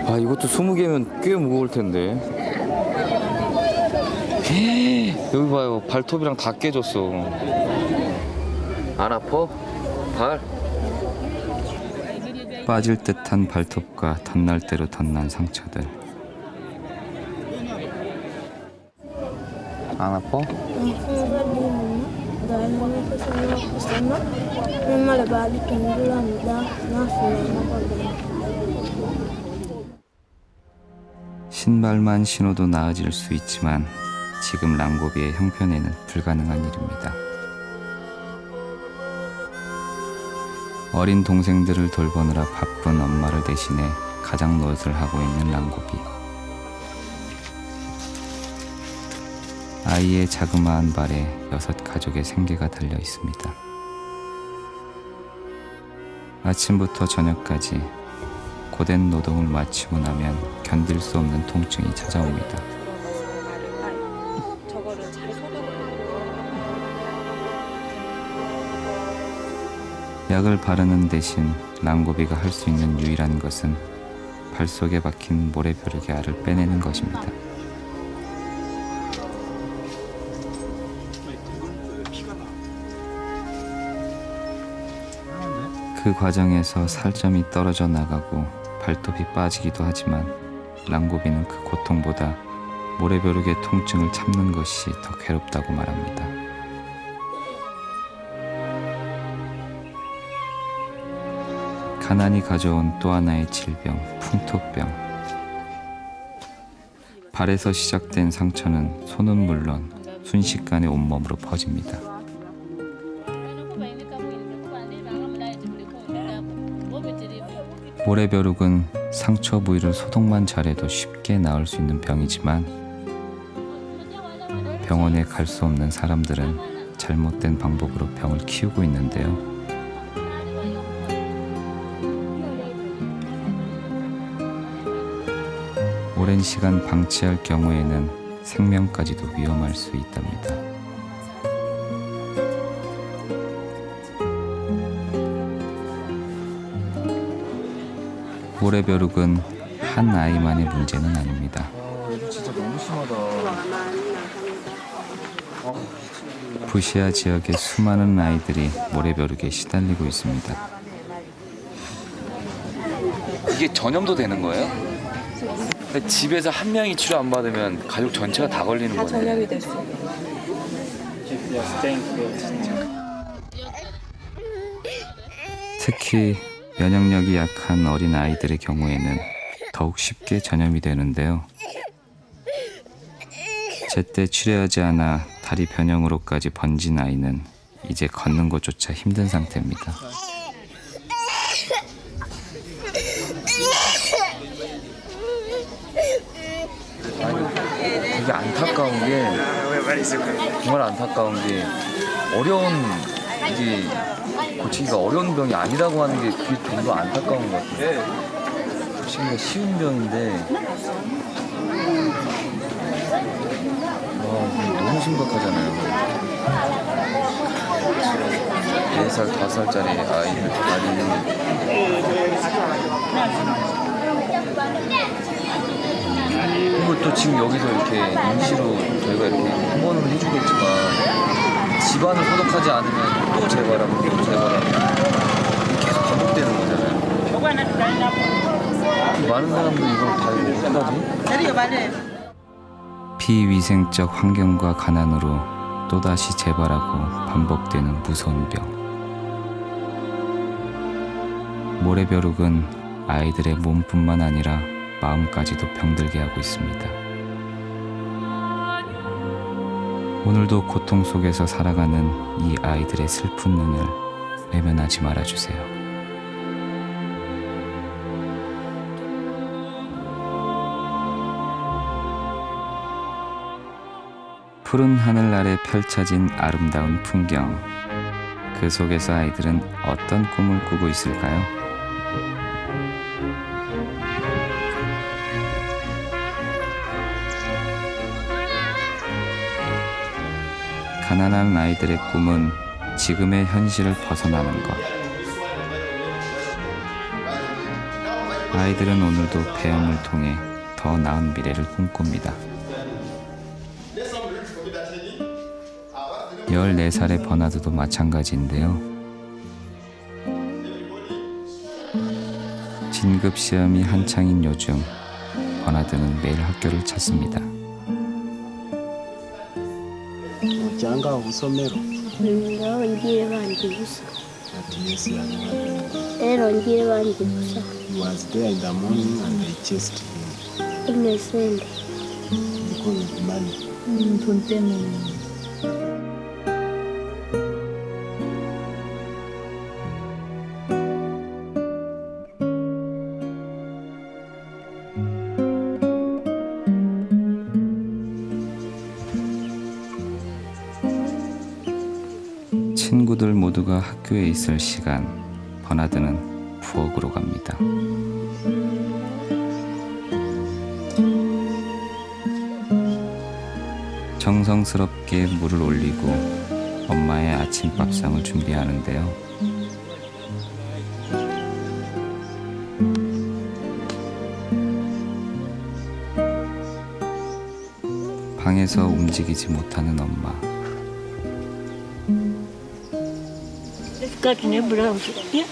아 이것도 20개면 꽤 무거울 텐데. 여기 봐요, 발톱이랑 다 깨졌어. 안 아파? 발? 빠질 듯한 발톱과 덧날 대로 덧난 상처들. 안 아파? 신발만 신어도 나아질 수 있지만 지금 랑고비의 형편에는 불가능한 일입니다. 어린 동생들을 돌보느라 바쁜 엄마를 대신해 가장 노릇을 하고 있는 랑고비. 아이의 자그마한 발에 6 가족의 생계가 달려 있습니다. 아침부터 저녁까지 고된 노동을 마치고 나면 견딜 수 없는 통증이 찾아옵니다. 약을 바르는 대신 랑고비가 할 수 있는 유일한 것은 발 속에 박힌 모래벼룩의 알을 빼내는 것입니다. 그 과정에서 살점이 떨어져 나가고 발톱이 빠지기도 하지만 랑고비는 그 고통보다 모래벼룩의 통증을 참는 것이 더 괴롭다고 말합니다. 가난이 가져온 또 하나의 질병, 풍토병. 발에서 시작된 상처는 손은 물론 순식간에 온몸으로 퍼집니다. 모래벼룩은 상처 부위를 소독만 잘해도 쉽게 나을 수 있는 병이지만 병원에 갈 수 없는 사람들은 잘못된 방법으로 병을 키우고 있는데요. 오랜 시간 방치할 경우에는 생명까지도 위험할 수 있답니다. 모래벼룩은 한 아이만의 문제는 아닙니다. 진짜 너무 심하다. 부시아 지역의 수많은 아이들이 모래벼룩에 시달리고 있습니다. 이게 전염도 되는 거예요? 집에서 한 명이 치료 안 받으면 가족 전체가 다 걸리는 거네. 다 전염이 됐어. 특히 면역력이 약한 어린 아이들의 경우에는 더욱 쉽게 전염이 되는데요. 제때 치료하지 않아 다리 변형으로까지 번진 아이는 이제 걷는 것조차 힘든 상태입니다. 되게 안타까운 게, 정말 안타까운 게, 이게 고치기가 어려운 병이 아니라고 하는 게 그게 좀 더 안타까운 것 같아요. 고치기가 쉬운 병인데, 이게 너무 심각하잖아요. 4살, 5살짜리 아이들 다리. 그리고 또 지금 여기서 이렇게 임시로 저희가 이렇게 후원을 해주겠지만 집안을 소독하지 않으면 또 재발하고 또 재발하고 계속 반복되는 거잖아요. 많은 사람들이 이걸 달고 어떡하지? 비위생적 환경과 가난으로 또다시 재발하고 반복되는 무서운 병. 모래벼룩은 아이들의 몸뿐만 아니라 마음까지도 병들게 하고 있습니다. 오늘도 고통 속에서 살아가는 이 아이들의 슬픈 눈을 외면하지 말아주세요. 푸른 하늘 아래 펼쳐진 아름다운 풍경. 그 속에서 아이들은 어떤 꿈을 꾸고 있을까요? 가난한 아이들의 꿈은 지금의 현실을 벗어나는 것. 아이들은 오늘도 배움을 통해 더 나은 미래를 꿈꿉니다. 14살의 버나드도 마찬가지인데요. 진급 시험이 한창인 요즘 버나드는 매일 학교를 찾습니다. ujanga kusomero ngaho ngiye bandigusa that yes you rero ngiye bandigusa was there in the morning and they chased him umesende because of money. 돈 때문에 친구들 모두가 학교에 있을 시간, 버나드는 부엌으로 갑니다. 정성스럽게 물을 올리고 엄마의 아침밥상을 준비하는데요. 방에서 움직이지 못하는 엄마. Katune blouse. Yeah.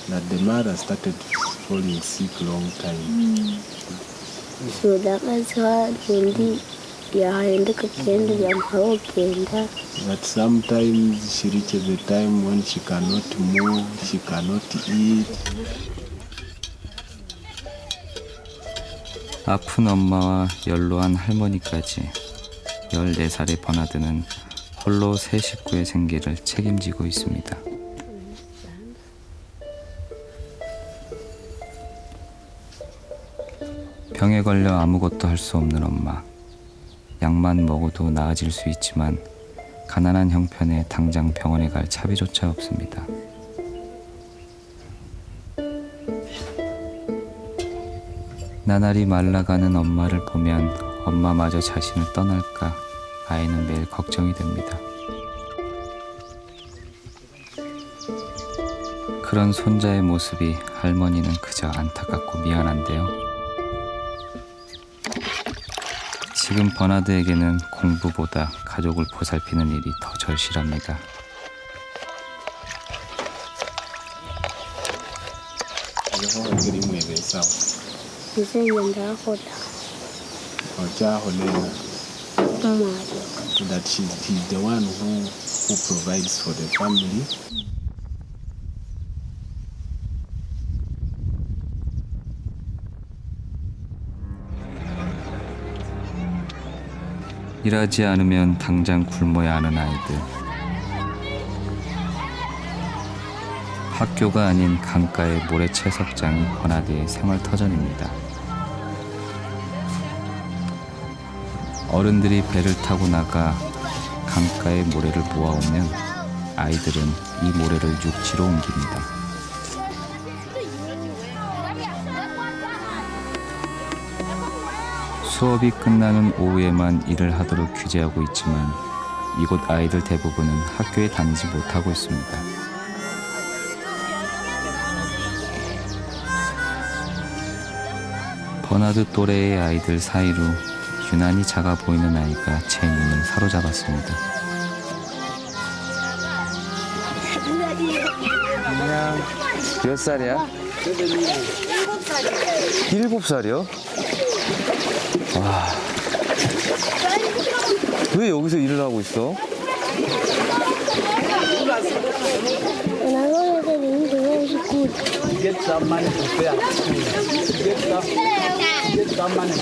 That the mother started falling sick long time. So that was hard when yahinduka kugenda byamhaho kugenda. That sometimes she reaches a time when she cannot move, she cannot eat. 아픈 엄마와 연로한 할머니까지 14살의 버나드는 홀로 세 식구의 생계를 책임지고 있습니다. 병에 걸려 아무것도 할 수 없는 엄마. 약만 먹어도 나아질 수 있지만 가난한 형편에 당장 병원에 갈 차비조차 없습니다. 나날이 말라가는 엄마를 보면 엄마마저 자신을 떠날까 아이는 매일 걱정이 됩니다. 그런 손자의 모습이 할머니는 그저 안타깝고 미안한데요. 지금 버나드에게는 공부보다 가족을 보살피는 일이 더 절실합니다. 이제 연다하고다. That he's the one who provides for the family. 일하지 않으면 당장 굶어야 하는 아이들. 학교가 아닌 강가의 모래 채석장이 버나드의 생활 터전입니다. 어른들이 배를 타고 나가 강가의 모래를 모아오면 아이들은 이 모래를 육지로 옮깁니다. 수업이 끝나는 오후에만 일을 하도록 규제하고 있지만 이곳 아이들 대부분은 학교에 다니지 못하고 있습니다. 버나드 또래의 아이들 사이로 유난히 작아 보이는 아이가 제 눈을 사로잡았습니다. 몇 살이야? 7살이요? 와. 왜 여기서 일을 하고 있어?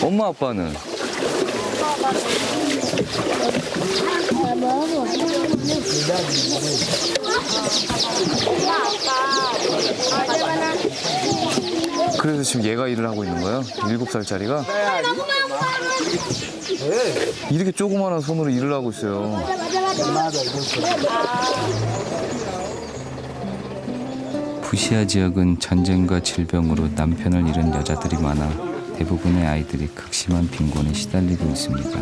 엄마 아빠는? 그래서 지금 얘가 일을 하고 있는 거예요? 7살짜리가? 이렇게 조그마한 손으로 일을 하고 있어요. 부시아 지역은 전쟁과 질병으로 남편을 잃은 여자들이 많아 대부분의 아이들이 극심한 빈곤에 시달리고 있습니다.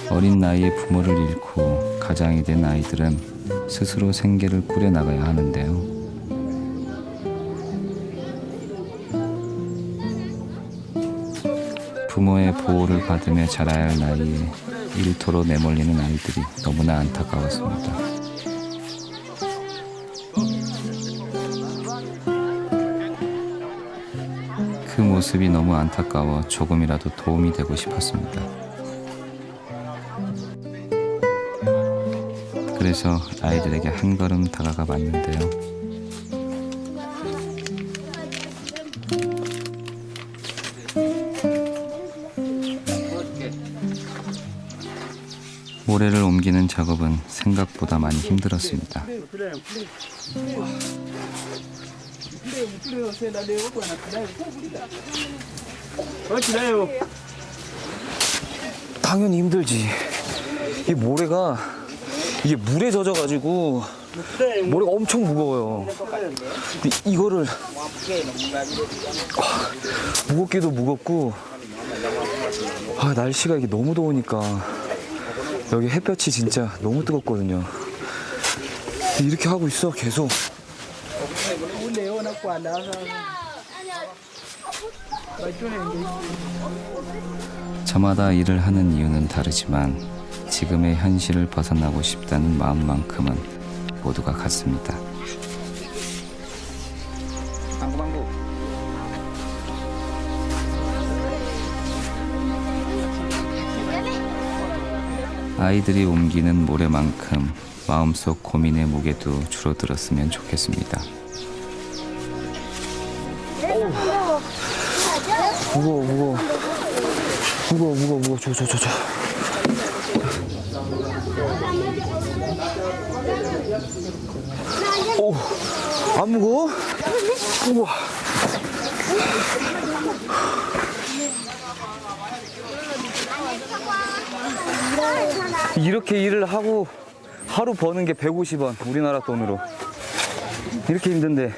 어린 나이에 부모를 잃고 가장이 된 아이들은 스스로 생계를 꾸려나가야 하는데요. 부모의 보호를 받으며 자라야 할 나이에 일터로 내몰리는 아이들이 너무나 안타까웠습니다. 그 모습이 너무 안타까워 조금이라도 도움이 되고 싶었습니다. 그래서 아이들에게 한 걸음 다가가 봤는데요. 모래를 옮기는 작업은 생각보다 많이 힘들었습니다. 당연히 힘들지. 이 모래가 이게 물에 젖어가지고 모래가 엄청 무거워요. 근데 이거를 무겁기도 무겁고 날씨가 이게 너무 더우니까 여기 햇볕이 진짜 너무 뜨겁거든요. 이렇게 하고 있어 계속. 저마다 일을 하는 이유는 다르지만 지금의 현실을 벗어나고 싶다는 마음만큼은 모두가 같습니다. 아이들이 옮기는 모래만큼 마음속 고민의 무게도 줄어들었으면 좋겠습니다. 무거워. 저. 안 무거워? 우와. 이렇게 일을 하고 하루 버는 게 150원, 우리나라 돈으로. 이렇게 힘든데.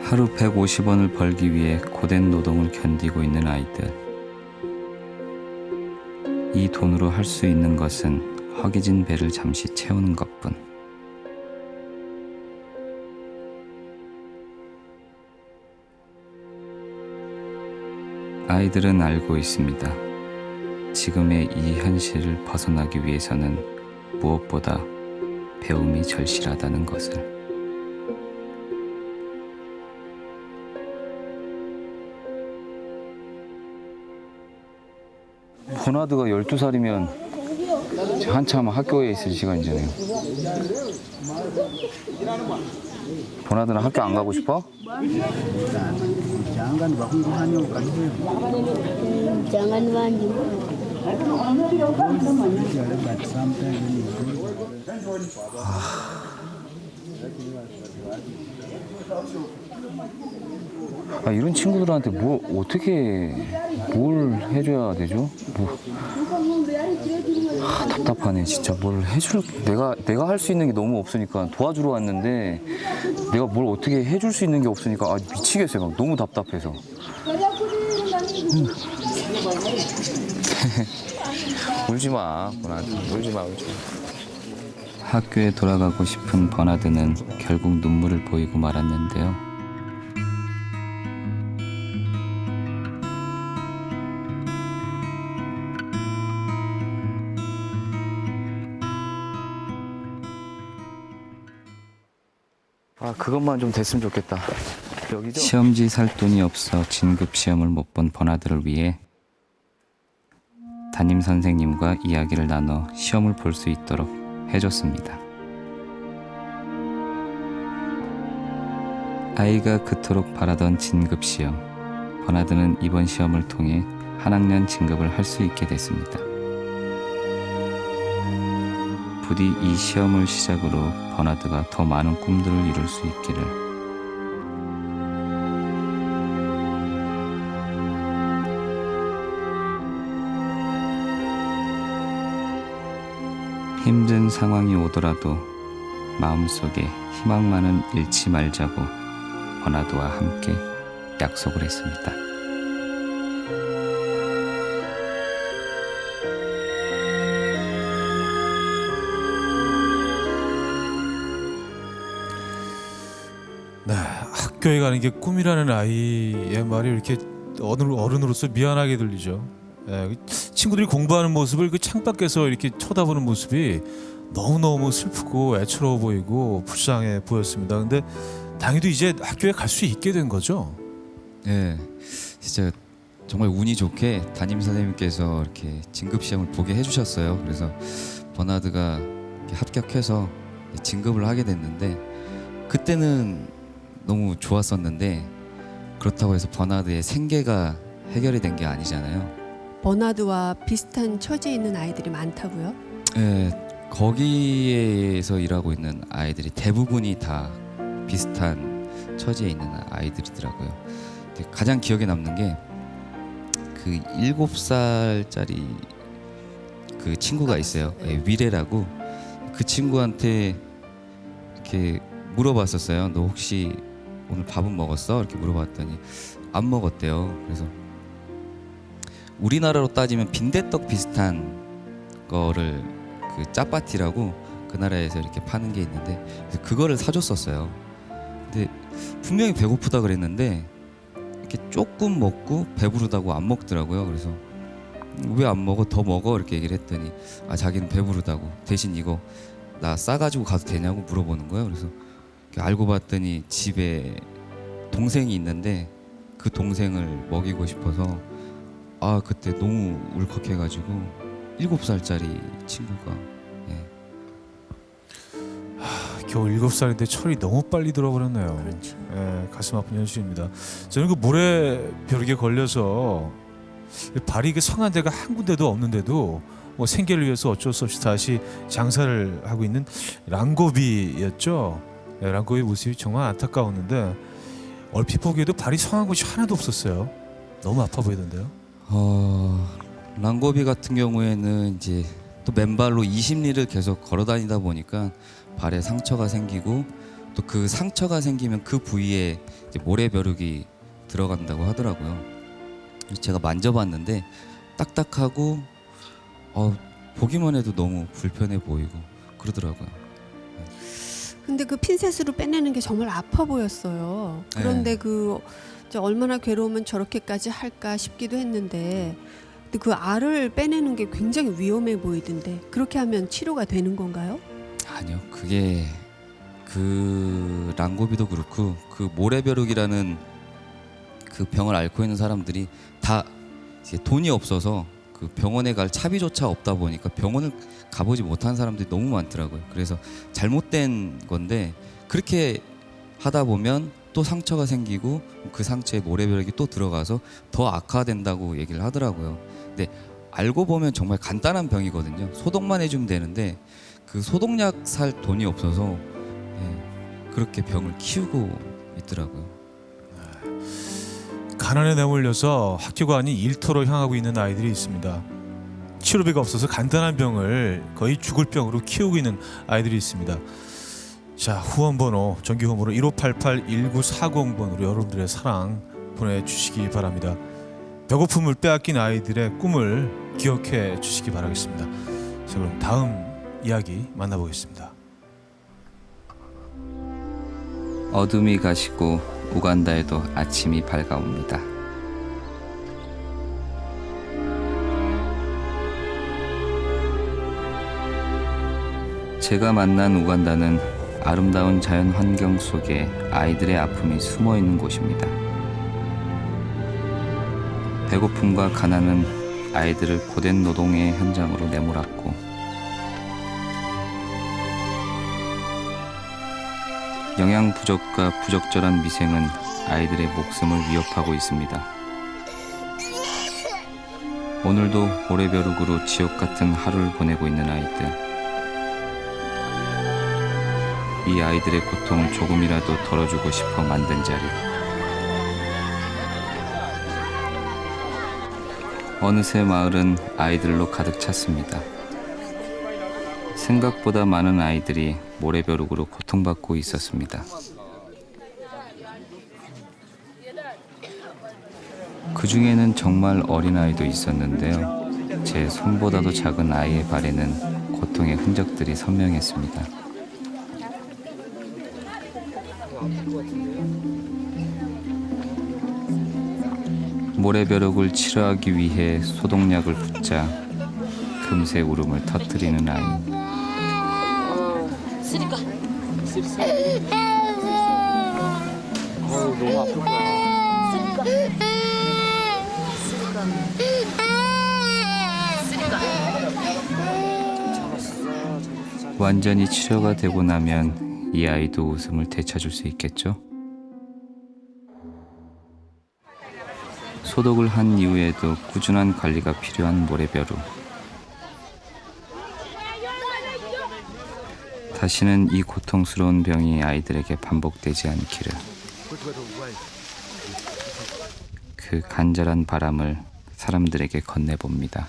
하루 150원을 벌기 위해 고된 노동을 견디고 있는 아이들. 이 돈으로 할 수 있는 것은 허기진 배를 잠시 채우는 것뿐. 아이들은 알고 있습니다. 지금의 이 현실을 벗어나기 위해서는 무엇보다 배움이 절실하다는 것을. 버나드가 12살이면 한참 학교에 있을 시간이잖아요. 버나드는 학교 안 가고 싶어? 이런 친구들한테 뭘 해줘야 되죠? 답답하네 진짜. 뭘 해줄 내가 할 수 있는 게 너무 없으니까 도와주러 왔는데 내가 뭘 어떻게 해줄 수 있는 게 없으니까 미치겠어요. 막 너무 답답해서. 울지 마, 버나드. 울지 마. 학교에 돌아가고 싶은 버나드는 결국 눈물을 보이고 말았는데요. 아, 그것만 좀 됐으면 좋겠다. 여기죠? 시험지 살 돈이 없어 진급 시험을 못 본 버나드를 위해 담임 선생님과 이야기를 나눠 시험을 볼 수 있도록 해줬습니다. 아이가 그토록 바라던 진급 시험. 버나드는 이번 시험을 통해 한 학년 진급을 할 수 있게 됐습니다. 부디 이 시험을 시작으로 버나드가 더 많은 꿈들을 이룰 수 있기를. 힘든 상황이 오더라도 마음속에 희망만은 잃지 말자고 버나드와 함께 약속을 했습니다. 네, 학교에 가는 게 꿈이라는 아이의 말이 이렇게 어른으로서 미안하게 들리죠. 예, 친구들이 공부하는 모습을 그 창밖에서 이렇게 쳐다보는 모습이 너무너무 슬프고 애처로워 보이고 불쌍해 보였습니다. 근데 당연히도 이제 학교에 갈 수 있게 된 거죠. 네, 진짜 정말 운이 좋게 담임 선생님께서 이렇게 진급 시험을 보게 해주셨어요. 그래서 버나드가 이렇게 합격해서 진급을 하게 됐는데 그때는 너무 좋았었는데 그렇다고 해서 버나드의 생계가 해결이 된 게 아니잖아요. 버나드와 비슷한 처지에 있는 아이들이 많다고요? 네, 거기에서 일하고 있는 아이들이 대부분이 다 비슷한 처지에 있는 아이들이더라고요. 근데 가장 기억에 남는 게 그 7살짜리 그 친구가 있어요. 네, 위레라고. 그 친구한테 이렇게 물어봤었어요. 너 혹시 오늘 밥은 먹었어? 이렇게 물어봤더니 안 먹었대요. 그래서 우리나라로 따지면 빈대떡 비슷한 거를 그 짜파티라고 그 나라에서 이렇게 파는 게 있는데 그래서 그거를 사줬었어요. 근데 분명히 배고프다 그랬는데 이렇게 조금 먹고 배부르다고 안 먹더라고요. 그래서 왜 안 먹어? 더 먹어? 이렇게 얘기를 했더니 아 자기는 배부르다고 대신 이거 나 싸가지고 가도 되냐고 물어보는 거예요. 그래서 알고 봤더니 집에 동생이 있는데 그 동생을 먹이고 싶어서 아 그때 너무 울컥해가지고 7살짜리 친구가 겨우 7살인데 철이 너무 빨리 들어버렸네요. 그렇죠. 예, 가슴 아픈 현실입니다. 저는 그 모래벼룩에 걸려서 발이 그 성한 데가 한 군데도 없는데도 뭐 생계를 위해서 어쩔 수 없이 다시 장사를 하고 있는 랑고비였죠. 예, 랑고비 모습이 정말 안타까웠는데 얼핏 보기에도 발이 성한 곳이 하나도 없었어요. 너무 아파 보이던데요. 랑고비 같은 경우에는 이제 또 맨발로 20리를 계속 걸어 다니다 보니까 발에 상처가 생기고 또 그 상처가 생기면 그 부위에 이제 모래벼룩이 들어간다고 하더라고요. 그래서 제가 만져봤는데 딱딱하고 보기만 해도 너무 불편해 보이고 그러더라고요. 근데 그 핀셋으로 빼내는 게 정말 아파 보였어요. 그런데 그 얼마나 괴로우면 저렇게까지 할까 싶기도 했는데 근데 그 알을 빼내는 게 굉장히 위험해 보이던데 그렇게 하면 치료가 되는 건가요? 아니요. 그게 그 랑고비도 그렇고 그 모래벼룩이라는 그 병을 앓고 있는 사람들이 다 이제 돈이 없어서 그 병원에 갈 차비조차 없다 보니까 병원을 가보지 못한 사람들이 너무 많더라고요. 그래서 잘못된 건데 그렇게 하다 보면 또 상처가 생기고 그 상처에 모래벼룩이 또 들어가서 더 악화된다고 얘기를 하더라고요. 근데 알고 보면 정말 간단한 병이거든요. 소독만 해주면 되는데 그 소독약 살 돈이 없어서 그렇게 병을 키우고 있더라고요. 가난에 내몰려서 학교가 아닌 일터로 향하고 있는 아이들이 있습니다. 치료비가 없어서 간단한 병을 거의 죽을 병으로 키우고 있는 아이들이 있습니다. 자, 후원번호 정기 후원번호 1588-1940번으로 여러분들의 사랑 보내주시기 바랍니다. 배고픔을 빼앗긴 아이들의 꿈을 기억해 주시기 바라겠습니다. 자, 그럼 다음 이야기 만나보겠습니다. 어둠이 가시고 우간다에도 아침이 밝아옵니다. 제가 만난 우간다는 아름다운 자연 환경 속에 아이들의 아픔이 숨어 있는 곳입니다. 배고픔과 가난은 아이들을 고된 노동의 현장으로 내몰았고 영양 부족과 부적절한 미생은 아이들의 목숨을 위협하고 있습니다. 오늘도 모래벼룩으로 지옥 같은 하루를 보내고 있는 아이들. 이 아이들의 고통을 조금이라도 덜어주고 싶어 만든 자리. 어느새 마을은 아이들로 가득 찼습니다. 생각보다 많은 아이들이 모래벼룩으로 고통받고 있었습니다. 그 중에는 정말 어린아이도 있었는데요. 제 손보다도 작은 아이의 발에는 고통의 흔적들이 선명했습니다. 모래벼룩을 치료하기 위해 소독약을 붓자 금세 울음을 터뜨리는 아이. 쓰리까. 너무 아프다. 완전히 치료가 되고 나면 이 아이도 웃음을 되찾을 수 있겠죠? 소독을 한 이후에도 꾸준한 관리가 필요한 모래벼룩. 다시는 이 고통스러운 병이 아이들에게 반복되지 않기를. 그 간절한 바람을 사람들에게 건네봅니다.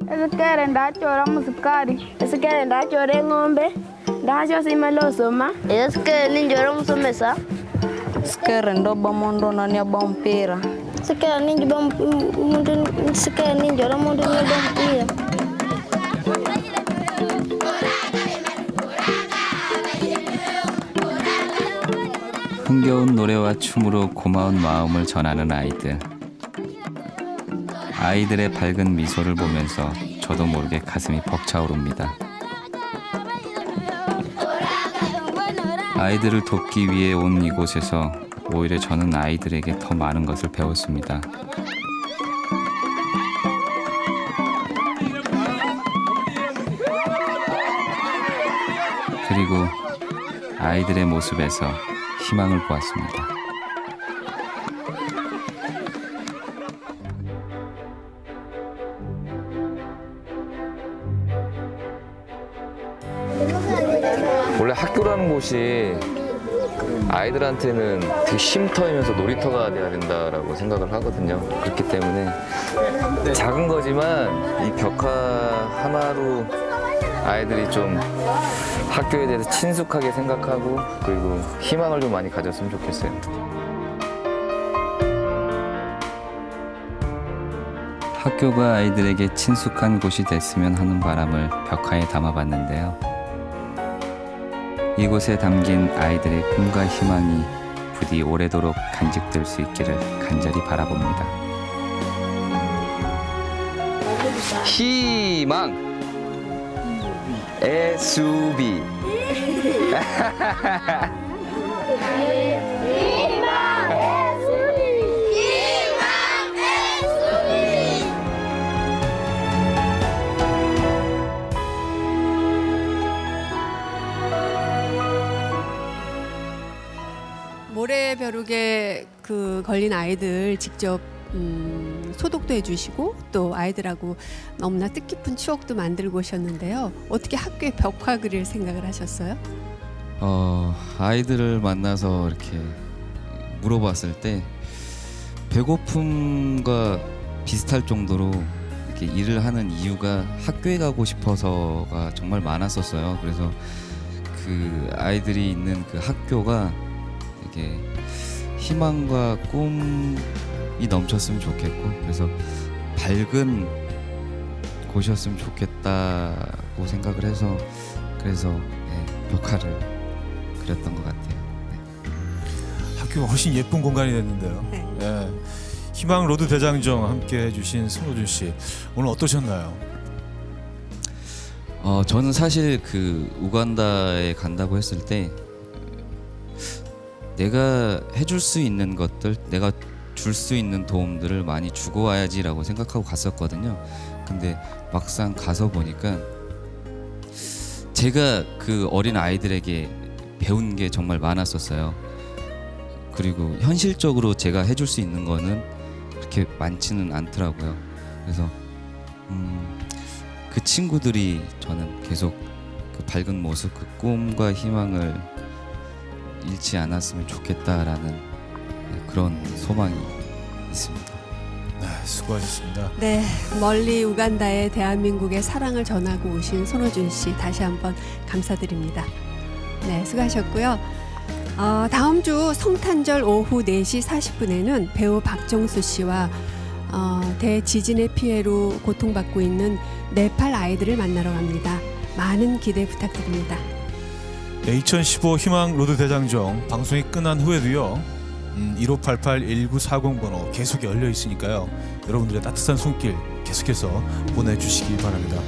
Ese quiere ndachora musukari. Ese quiere ndachora ng'ombe. Ndacho simelosoma. Ese quiere ninjora musomesa. Ese quiere ndoba mondo nani abompira. Ese quiere ninjora mondo. Ese quiere ninjora mondo nani abompira. 흥겨운 노래와 춤으로 고마운 마음을 전하는 아이들. 아이들의 밝은 미소를 보면서 저도 모르게 가슴이 벅차오릅니다. 아이들을 돕기 위해 온 이곳에서 오히려 저는 아이들에게 더 많은 것을 배웠습니다. 그리고 아이들의 모습에서 희망을 보았습니다. 원래 학교라는 곳이 아이들한테는 되게 쉼터이면서 놀이터가 돼야 된다라고 생각을 하거든요. 그렇기 때문에 작은 거지만 이 벽화 하나로 아이들이 좀 학교에 대해서 친숙하게 생각하고 그리고 희망을 좀 많이 가졌으면 좋겠어요. 학교가 아이들에게 친숙한 곳이 됐으면 하는 바람을 벽화에 담아봤는데요. 이곳에 담긴 아이들의 꿈과 희망이 부디 오래도록 간직될 수 있기를 간절히 바라봅니다. 희망 SUB 모래벼룩에 걸린 아이들 직접 소독도 해주시고 또 아이들하고 너무나 뜻깊은 추억도 만들고 오셨는데요. 어떻게 학교에 벽화 그릴 생각을 하셨어요? 아이들을 만나서 이렇게 물어봤을 때 배고픔과 비슷할 정도로 이렇게 일을 하는 이유가 학교에 가고 싶어서가 정말 많았었어요. 그래서 그 아이들이 있는 그 학교가 이게 희망과 꿈이 넘쳤으면 좋겠고 그래서 밝은 곳이었으면 좋겠다고 생각을 해서 그래서 벽화를 그렸던 것 같아요. 바뀌고 훨씬 예쁜 공간이 됐는데요. 네. 예. 희망 로드 대장정 함께 해주신 손호준 씨 오늘 어떠셨나요? 저는 사실 그 우간다에 간다고 했을 때 내가 해줄 수 있는 것들, 내가 줄 수 있는 도움들을 많이 주고 와야지라고 생각하고 갔었거든요. 근데 막상 가서 보니까 제가 그 어린 아이들에게 배운 게 정말 많았었어요. 그리고 현실적으로 제가 해줄 수 있는 거는 그렇게 많지는 않더라고요. 그래서 그 친구들이 저는 계속 그 밝은 모습, 그 꿈과 희망을 잃지 않았으면 좋겠다라는 그런 소망이 있습니다. 네, 수고하셨습니다. 네, 멀리 우간다에 대한민국의 사랑을 전하고 오신 손호준 씨 다시 한번 감사드립니다. 네, 수고하셨고요. 다음 주 성탄절 오후 4시 40분에는 배우 박정수 씨와 대지진의 피해로 고통받고 있는 네팔 아이들을 만나러 갑니다. 많은 기대 부탁드립니다. 네, 2015 희망 로드 대장정 방송이 끝난 후에도요 1588-1940 번호 계속 열려 있으니까요 여러분들의 따뜻한 손길 계속해서 보내주시기 바랍니다.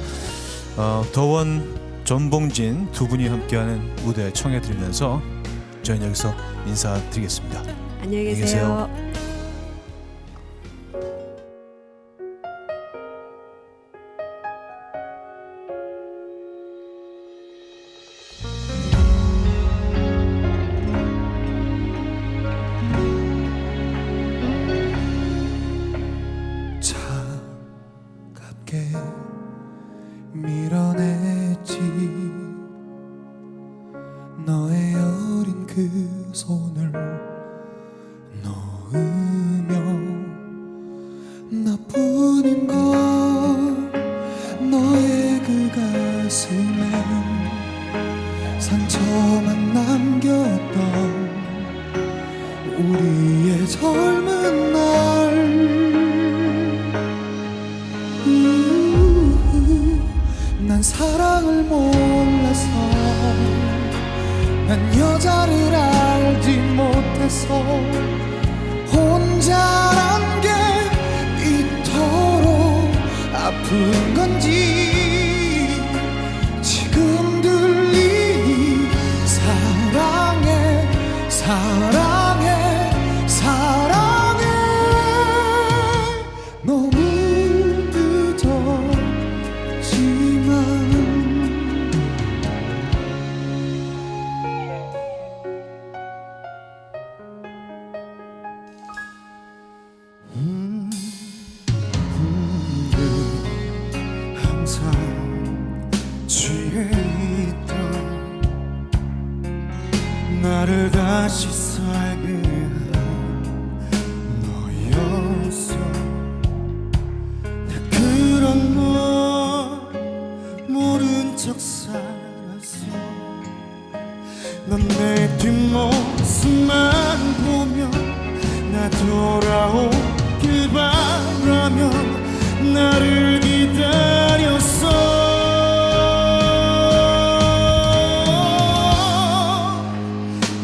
더원 전봉진 두 분이 함께하는 무대 청해드리면서 저희는 여기서 인사드리겠습니다. 안녕히 계세요. 차갑게 밀어냈지 너의 어린 그 손을 놓으며 나뿐인 걸 너의 그 가슴에 상처만 남겼던 우리의 젊은 날 난 사랑을 몰라서 난 여자를 알지 못해서 혼자란 게 이토록 아픈 건지 지금 들리니 사랑해 사랑해 사랑해 너무 늦었지만 항상 취해 있던 나를 다시 살게 한 너였어. 나 그런 널 모른 척 살았어. 넌 내 뒷모습만 보며 나 돌아오길 바라며 나를 기다렸어.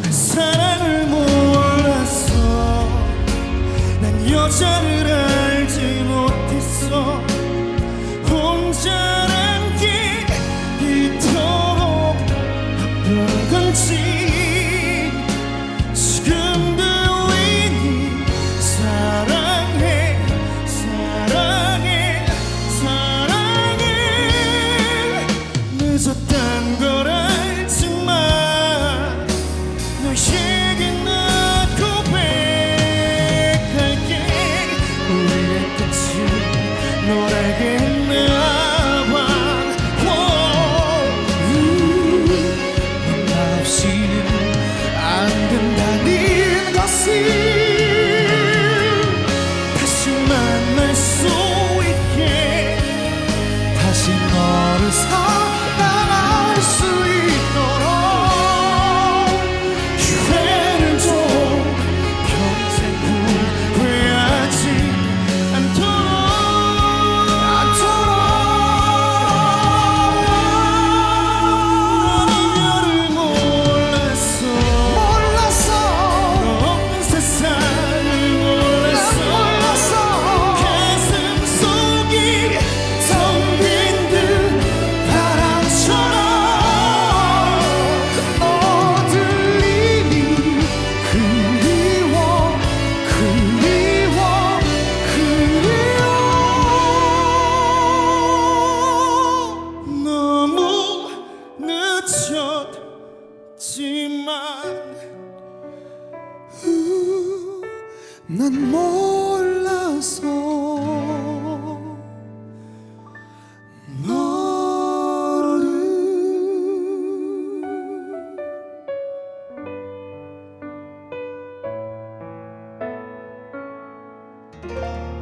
난 사랑을 몰랐어. 난 여자를 알지 못했어. 혼자란 게 이토록 아픈 건지 지금 들리니 사랑해 사랑해 사랑해. 늦었단 걸 알지만 너에게 나 고백할게. 우리의 끝이 너에게 나와 있습니다.